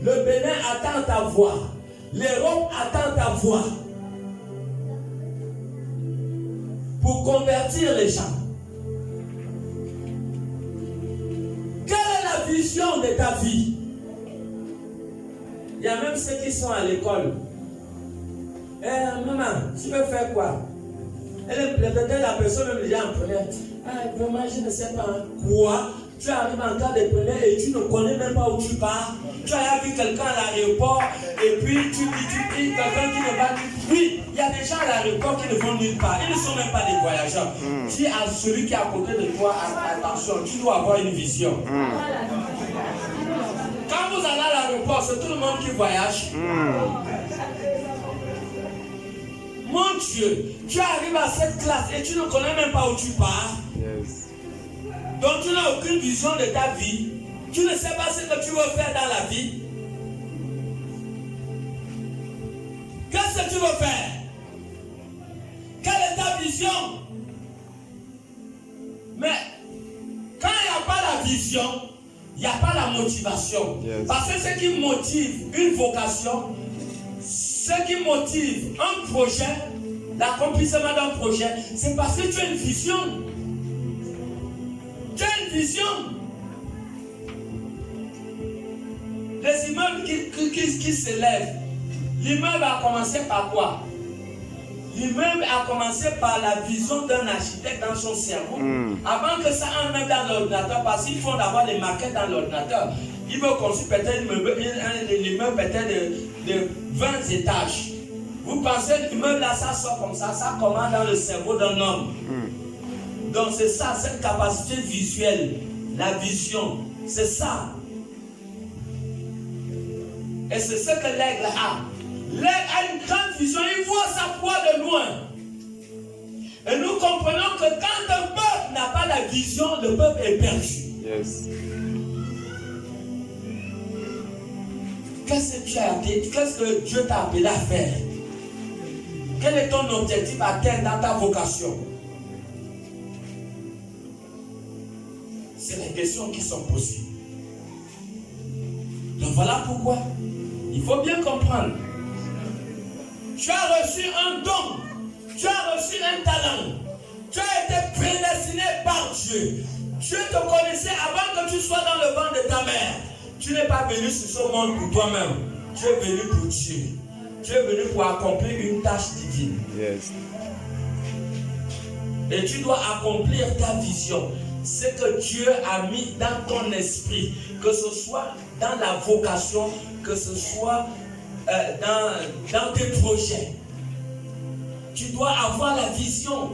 Le Bénin attend ta voix. L'Europe attend ta voix. Pour convertir les gens. Quelle est la vision de ta vie? Il y a même ceux qui sont à l'école. Maman, tu veux faire quoi? Peut-être la personne même déjà en première. Vraiment, je ne sais pas. Quoi? Tu arrives en cas de première et tu ne connais même pas où tu pars. Tu as vu quelqu'un à l'aéroport et puis tu dis quelqu'un qui ne va. Oui, il y a des gens à l'aéroport qui ne vont nulle part. Ils ne sont même pas des voyageurs. Dis à celui qui est à côté de toi, attention, tu dois avoir une vision. Quand vous allez à l'aéroport, c'est tout le monde qui voyage. Mon Dieu, tu arrives à cette classe et tu ne connais même pas où tu pars. Yes. Donc tu n'as aucune vision de ta vie. Tu ne sais pas ce que tu veux faire dans la vie. Qu'est-ce que tu veux faire? Quelle est ta vision? Mais quand il n'y a pas la vision, il n'y a pas la motivation. Yes. Parce que ce qui motive une vocation, ce qui motive un projet, l'accomplissement d'un projet, c'est parce que tu as une vision. Tu as une vision. Les immeubles qui s'élèvent, l'immeuble a commencé par quoi? L'immeuble a commencé par la vision d'un architecte dans son cerveau. Avant que ça entre même dans l'ordinateur, parce qu'il faut d'abord les maquettes dans l'ordinateur. Il veut construire peut-être l'immeuble peut-être de 20 étages. Vous pensez que l'immeuble là, ça sort comme ça commence dans le cerveau d'un homme. Donc c'est ça, cette capacité visuelle, la vision, c'est ça. Et c'est ce que l'aigle a. L'aigle a une grande vision, il voit sa proie de loin. Et nous comprenons que quand un peuple n'a pas la vision, le peuple est perdu. Yes. Qu'est-ce que Dieu t'a appelé à faire? Quel est ton objectif à atteindre dans ta vocation? C'est les questions qui sont posées. Donc voilà pourquoi il faut bien comprendre. Tu as reçu un don, tu as reçu un talent, tu as été prédestiné par Dieu. Dieu te connaissait avant que tu sois dans le ventre de ta mère. Tu n'es pas venu sur ce monde pour toi-même. Tu es venu pour Dieu. Tu es venu pour accomplir une tâche divine. Yes. Et tu dois accomplir ta vision. Ce que Dieu a mis dans ton esprit, que ce soit dans la vocation, que ce soit dans tes projets. Tu dois avoir la vision.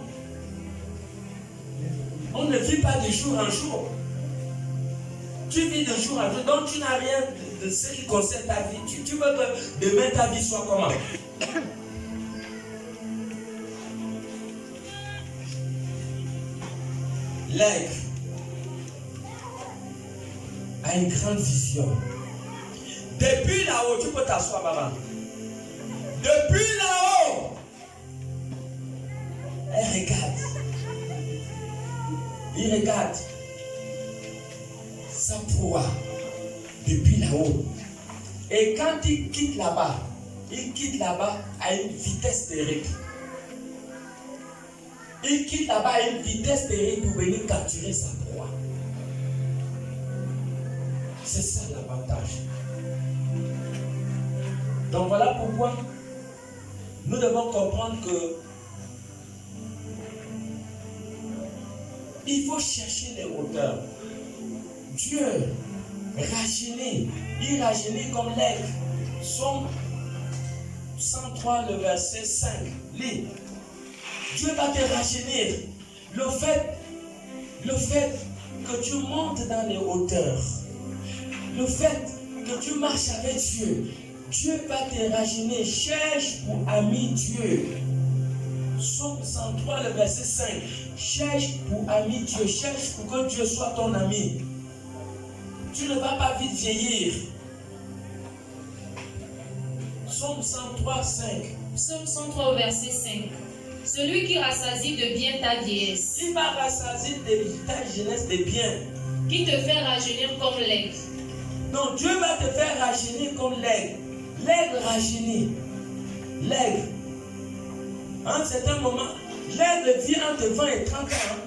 On ne vit pas de jour en jour. Tu vis de jour en jour, donc tu n'as rien de ce qui concerne ta vie. Tu veux que demain ta vie soit comment? L'aigle a une grande vision. Depuis là-haut, tu peux t'asseoir, maman. Depuis là-haut, elle regarde. Il regarde sa proie depuis là-haut. Et quand il quitte là-bas à une vitesse terrible. Il quitte là-bas à une vitesse terrible pour venir capturer sa proie. C'est ça l'avantage. Donc voilà pourquoi nous devons comprendre que il faut chercher les hauteurs. Dieu rajeunit, il rajeunit comme l'aigle. Psaume 103, le verset 5. Lis. Dieu va te rajeunir. Le fait que tu montes dans les hauteurs, le fait que tu marches avec Dieu, Dieu va te rajeunir. Cherche pour ami Dieu. Psaume 103, le verset 5. Cherche pour ami Dieu. Cherche pour que Dieu soit ton ami. Tu ne vas pas vite vieillir. Psaume 103, 5. Psaume 103, verset 5. Celui qui rassasie de bien ta vieillesse. Il va rassasier ta jeunesse de bien. Qui te fait rajeunir comme l'aigle. Donc Dieu va te faire rajeunir comme l'aigle. L'aigle rajeunit. L'aigle. À un certain moment, l'aigle vit entre 20 et 30 ans.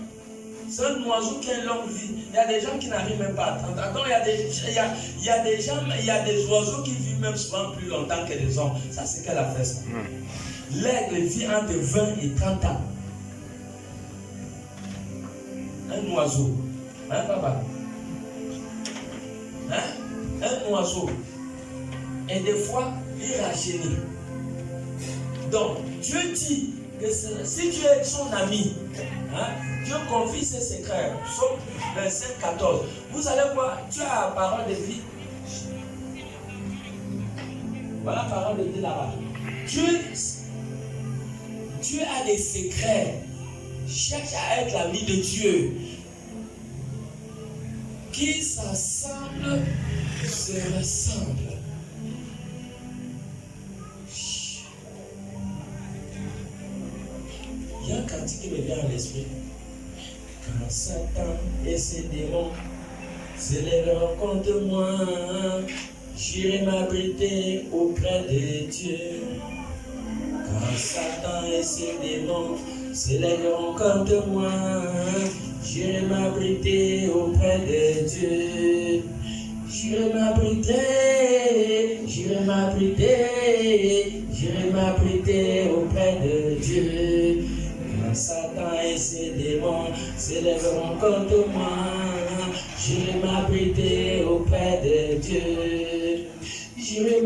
C'est un oiseau qui a une longue vie. Il y a des gens qui n'arrivent même pas à 30 ans. Donc il y a des oiseaux qui vivent même souvent plus longtemps que les hommes. Ça, c'est qu'elle a fait ça. L'aigle vit entre 20 et 30 ans. Un oiseau. Hein, papa? Hein? Un oiseau. Et des fois, il rajeunit. Donc, Dieu dit que si tu es son ami, hein, Dieu confie ses secrets. Psaume 25, 14. Vous savez quoi? Tu as la parole de vie. Voilà la parole de vie là-bas. Dieu a des secrets. Cherche à être l'ami de Dieu. Qui s'assemble se ressemble. Il y a un cantique qui me vient à l'esprit. Quand Satan et ses démons s'élèveront contre moi, j'irai m'abriter auprès de Dieu. Quand Satan et ses démons s'élèveront contre moi, j'irai m'abriter auprès de Dieu. J'irai m'abriter auprès de Dieu. Quand Satan et ses démons s'élèveront contre moi, j'irai m'abriter auprès de Dieu. J'irai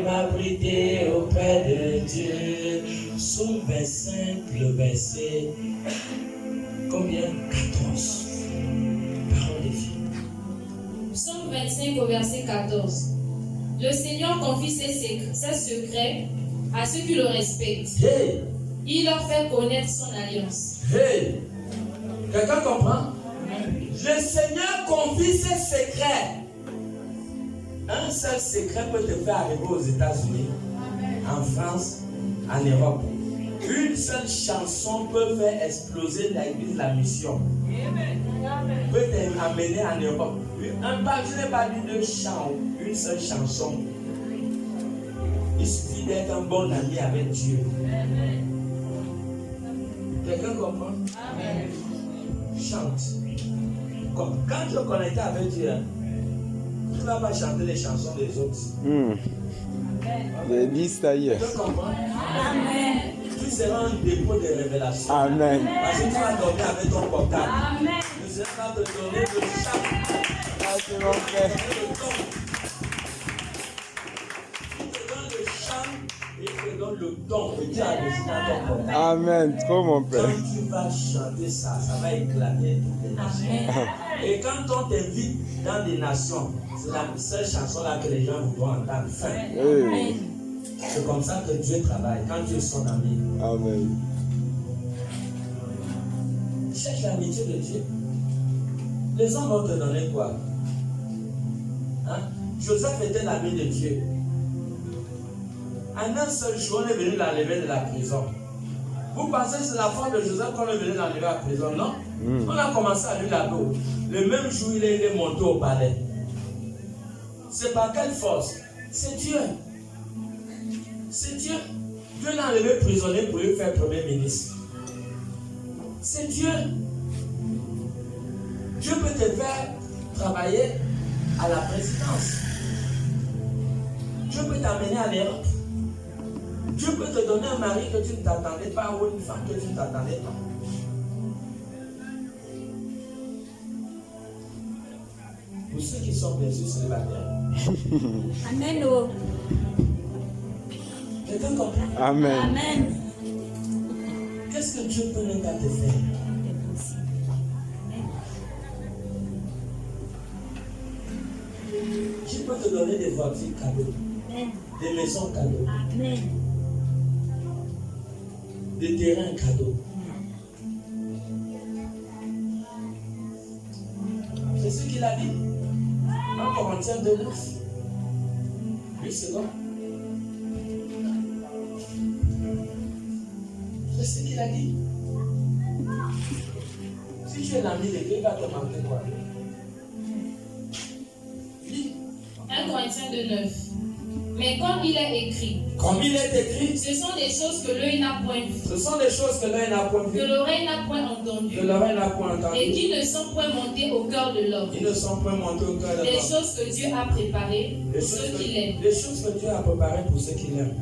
m'abriter auprès de Dieu. Psaume 25, le verset combien? 14. Parole de vie. Psaume 25 au verset 14. Le Seigneur confie ses secrets à ceux qui le respectent. Hey. Il leur fait connaître son alliance. Hey. Quelqu'un comprend? Le Seigneur confie ses secrets. Un seul secret peut te faire arriver aux États-Unis, en France, en Europe. Une seule chanson peut faire exploser l'église, la mission. Peut t'amener en Europe. Je n'ai pas dit deux chants, une seule chanson. Il suffit d'être un bon ami avec Dieu. Quelqu'un comprend? Amen. Chante. Quand tu es connecté avec Dieu, tu ne vas pas chanter les chansons des autres. Vous avez dit ça hier. Tu comprends? Amen. Tu seras un dépôt de révélation. Amen. Parce que tu vas dormir avec ton portable. Amen. Le Seigneur va te donner le chaque. Merci mon frère. Il te donne le chant et il te donne le don que Dieu a destiné à ton portable. Amen. Trop mon Quand père. tu vas chanter ça, ça va éclater toutes les nations. Et quand on t'invite dans des nations, c'est la seule chanson là que les gens voudront entendre. Fin. Hey. C'est comme ça que Dieu travaille, quand tu es son ami. Amen. Cherche l'amitié de Dieu. Les hommes vont te donner quoi? Hein? Joseph était l'ami de Dieu. En un seul jour, on est venu l'enlever de la prison. Vous pensez que c'est la faute de Joseph qu'on est venu l'enlever de la prison? Non. On a commencé à lui laver. Le même jour, il est monté au palais. C'est par quelle force? C'est Dieu. C'est Dieu. Dieu l'a enlevé prisonnier pour lui faire premier ministre. C'est Dieu. Dieu peut te faire travailler à la présidence. Dieu peut t'amener à l'Europe. Dieu peut te donner un mari que tu ne t'attendais pas ou une femme que tu ne t'attendais pas. Pour ceux qui sont bien sûr célibataires. Amen. Oh. Quelqu'un comprend? Amen. Amen. Qu'est-ce que Dieu peut ne pas te faire? Dieu peut te donner des voitures cadeaux, Amen. des maisons cadeaux, Amen. des terrains cadeaux. C'est ce qu'il a dit. En Corinthiens 2:9. Oui, c'est bon. C'est ce qu'il a dit. Si tu es l'ami de Dieu, il va te manquer quoi? Dis. 1 Corinthiens 2:9. Mais comme il est écrit, Comme il est écrit, ce sont des choses que l'œil n'a point vues, ce sont des choses que l'œil n'a point que vues, l'oreille n'a point entendues, que l'oreille n'a point et entendues, qui ne sont point montées au cœur de l'homme. ils ne sont point montés au cœur de Des l'homme. choses que Dieu a préparées Les pour choses ceux qui que- l'aiment. les choses que Dieu a préparées pour ceux qui l'aiment.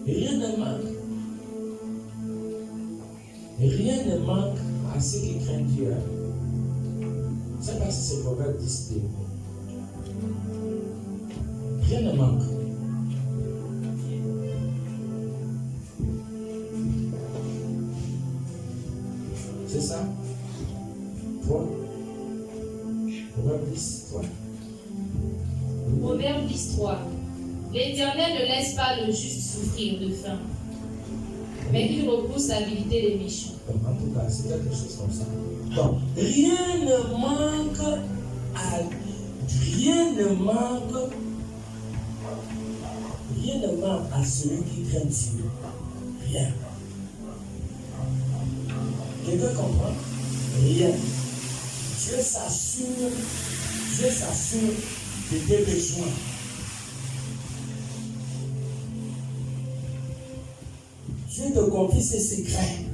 Rien ne manque. Rien ne manque à ceux qui craignent Dieu. Je ne sais pas si c'est Proverbe 10. Rien ne manque. C'est ça? Toi? Proverbe 10, toi? Proverbe 10:3. L'Éternel ne laisse pas le juste souffrir de faim, mais il repousse l'avidité des méchants. En tout cas, c'est quelque chose comme ça. Donc, rien ne manque à celui qui craint Dieu. Rien. Quelqu'un comprend? Rien. Dieu s'assure de tes besoins. Dieu te confie ses secrets.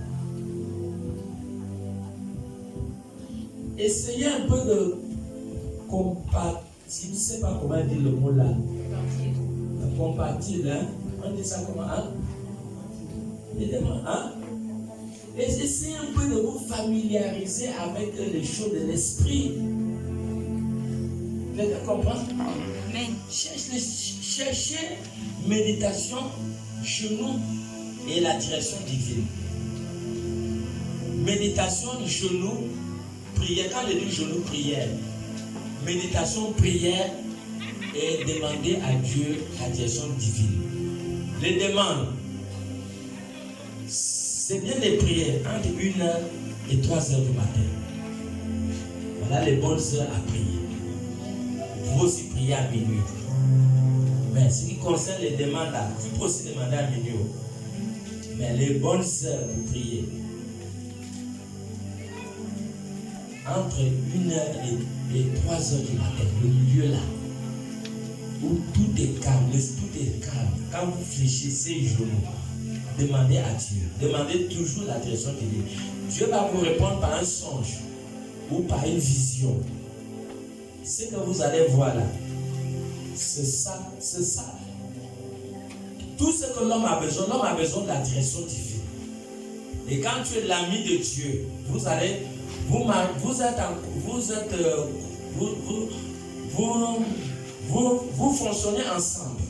Essayez un peu de compatir, je ne sais pas comment dire le mot là. Compatir, hein? On dit ça comment, hein? Aidez-moi, hein? Et essayez un peu de vous familiariser avec les choses de l'esprit. Quelqu'un comprend? Amen. Cherchez méditation, genou et la direction divine. Méditation, genou, prière. Quand je dis genou, prière. Méditation, prière et demander à Dieu la direction divine. Les demandes, c'est bien les prières entre 1h et 3h du matin. Voilà les bonnes heures à prier. Vous pouvez aussi prier à minuit. Mais ce qui concerne les demandes, là, tu peux aussi demander à minuit. Mais les bonnes heures pour prier, entre 1h et 3h du matin, le milieu là, où tout est calme, tout est calme. Quand vous fléchissez les genoux, demandez à Dieu. Demandez toujours la direction divine. Dieu va vous répondre par un songe ou par une vision. Ce que vous allez voir là, c'est ça. Tout ce que l'homme a besoin de la direction divine. Et quand tu es l'ami de Dieu, vous fonctionnez ensemble.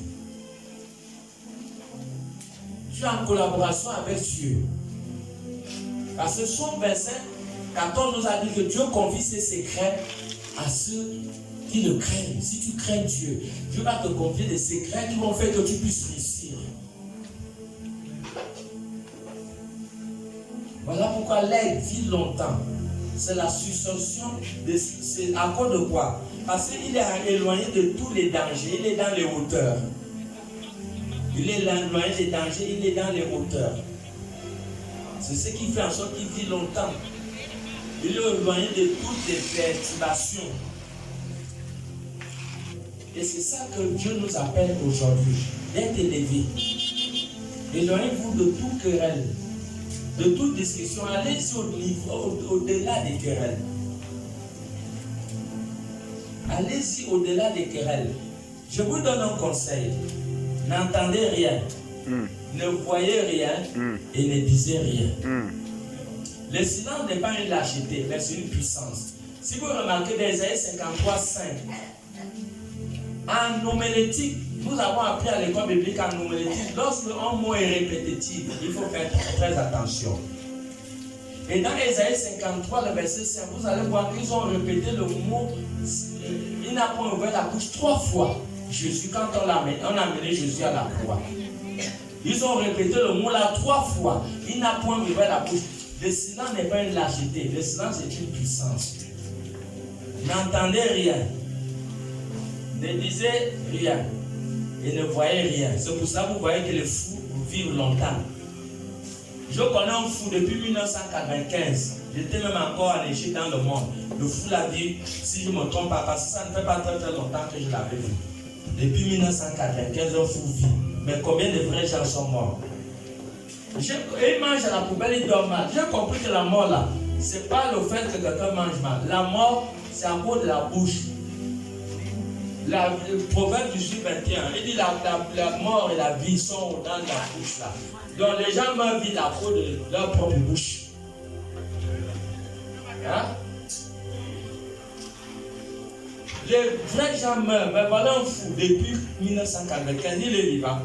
Tu es en collaboration avec Dieu. Parce que Somme 25, 14 nous a dit que Dieu confie ses secrets à ceux qui le craignent. Si tu crains Dieu, Dieu va te confier des secrets qui vont faire que tu puisses réussir. Voilà pourquoi l'aigle vit longtemps. C'est la succession, c'est à cause de quoi? Parce qu'il est éloigné de tous les dangers, il est dans les hauteurs. Il est éloigné des dangers, il est dans les hauteurs. C'est ce qui fait en sorte qu'il vit longtemps. Il est éloigné de toutes les perturbations. Et c'est ça que Dieu nous appelle aujourd'hui, d'être élevés. Éloignez-vous de toute querelle, de toute discussion. Allez-y au-delà des querelles. Allez-y au-delà des querelles. Je vous donne un conseil. N'entendez rien, ne voyez rien et ne disez rien. Le silence n'est pas une lâcheté, mais c'est une puissance. Si vous remarquez dans Isaïe 53, 5, en homilétique, nous avons appris à l'école biblique en homilétique, lorsque un mot est répétitif, il faut faire très attention. Et dans Isaïe 53, le verset 5, vous allez voir qu'ils ont répété le mot, il n'a pas ouvert la bouche 3 fois. Jésus, quand on a amené Jésus à la croix, ils ont répété le mot là 3 fois. Il n'a point ouvert la bouche. Le silence n'est pas une lâcheté, le silence est une puissance. N'entendez rien, ne disez rien et ne voyez rien. C'est pour ça que vous voyez que les fous vivent longtemps. Je connais un fou depuis 1995. J'étais même encore en Égypte dans le monde. Le fou l'a vu, si je ne me trompe pas, parce que ça ne fait pas très longtemps que je l'avais vu. Depuis 1995, un fou vit. Mais combien de vrais gens sont morts? Ils mangent à la poubelle, ils dorment mal. J'ai compris que la mort là, ce n'est pas le fait que quelqu'un mange mal. La mort, c'est à cause de la bouche. Le proverbe 18, 21, il dit la mort et la vie sont dans la bouche là. Donc les gens meurent vite à cause de leur propre bouche. Hein? Les vrais gens meurent, mais voilà un fou depuis 1995, il est vivant.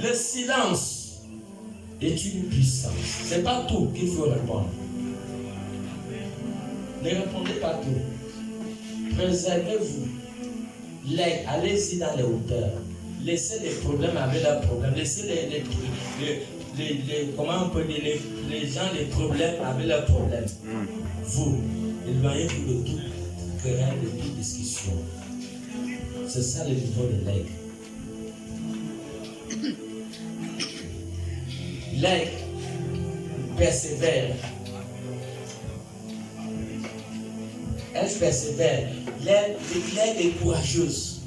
Le silence est une puissance. Ce n'est pas tout qu'il faut répondre. Ne répondez pas tout. Préservez-vous. Allez-y dans les hauteurs. Laissez les problèmes avec leurs problèmes. Laissez comment on peut dire, les gens les problèmes avec leurs problèmes. Vous, éloignez-vous de toute querelle, de toute discussion. C'est ça le niveau de l'aigle. L'aigle persévère. Elle persévère. L'aigle est courageuse.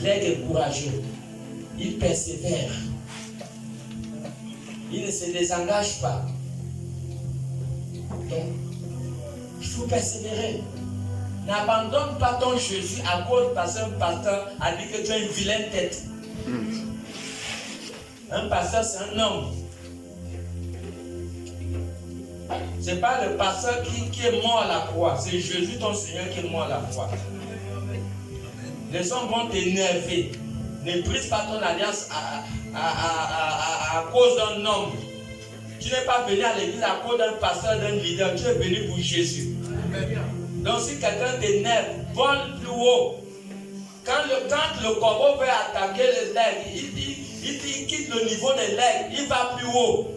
L'aigle est courageux. Il persévère. Il ne se désengage pas. Donc, il faut persévérer. N'abandonne pas ton Jésus à cause parce qu'un pasteur a dit que tu as une vilaine tête. Un pasteur, c'est un homme. Ce n'est pas le pasteur qui est mort à la croix. C'est Jésus, ton Seigneur, qui est mort à la croix. Les hommes vont t'énerver. Ne brise pas ton alliance à cause d'un homme. Tu n'es pas venu à l'église à cause d'un pasteur, d'un leader. Tu es venu pour Jésus. Donc si quelqu'un t'énerve, vole plus haut. Quand le corbeau veut attaquer l'aigle, il quitte le niveau de l'aigle, il va plus haut.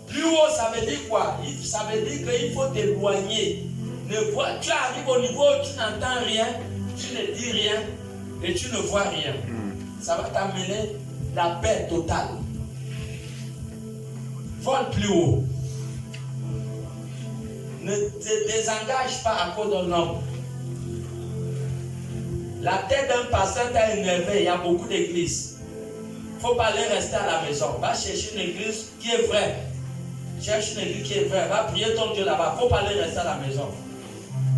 Plus haut, ça veut dire quoi? Ça veut dire qu'il faut t'éloigner. Tu arrives au niveau où tu n'entends rien, tu ne dis rien et tu ne vois rien. Ça va t'amener la paix totale. Vole plus haut. Ne te désengage pas à cause d'un homme. La tête d'un pasteur t'a énervé, il y a beaucoup d'églises. Il ne faut pas aller rester à la maison. Va chercher une église qui est vraie. Cherche une église qui est vraie. Va prier ton Dieu là-bas. Il ne faut pas aller rester à la maison.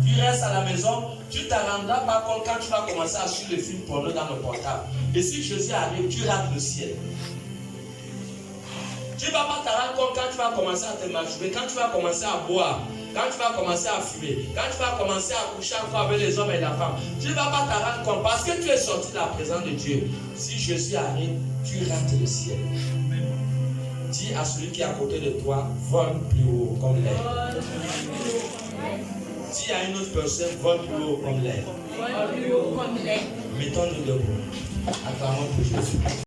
Tu restes à la maison, tu ne t'en rendras pas compte quand tu vas commencer à suivre le film porno dans le portable. Et si Jésus arrive, tu rates le ciel. Tu ne vas pas t'en rendre compte quand tu vas commencer à te masturber, quand tu vas commencer à boire, quand tu vas commencer à fumer, quand tu vas commencer à coucher encore avec les hommes et la femme. Tu ne vas pas t'en rendre compte parce que tu es sorti de la présence de Dieu. Si Jésus arrive, tu rates le ciel. Dis à celui qui est à côté de toi, vole plus haut comme l'air. Dis à une autre personne, vole plus haut comme l'air. Mettons-nous debout. Acclamons pour Jésus.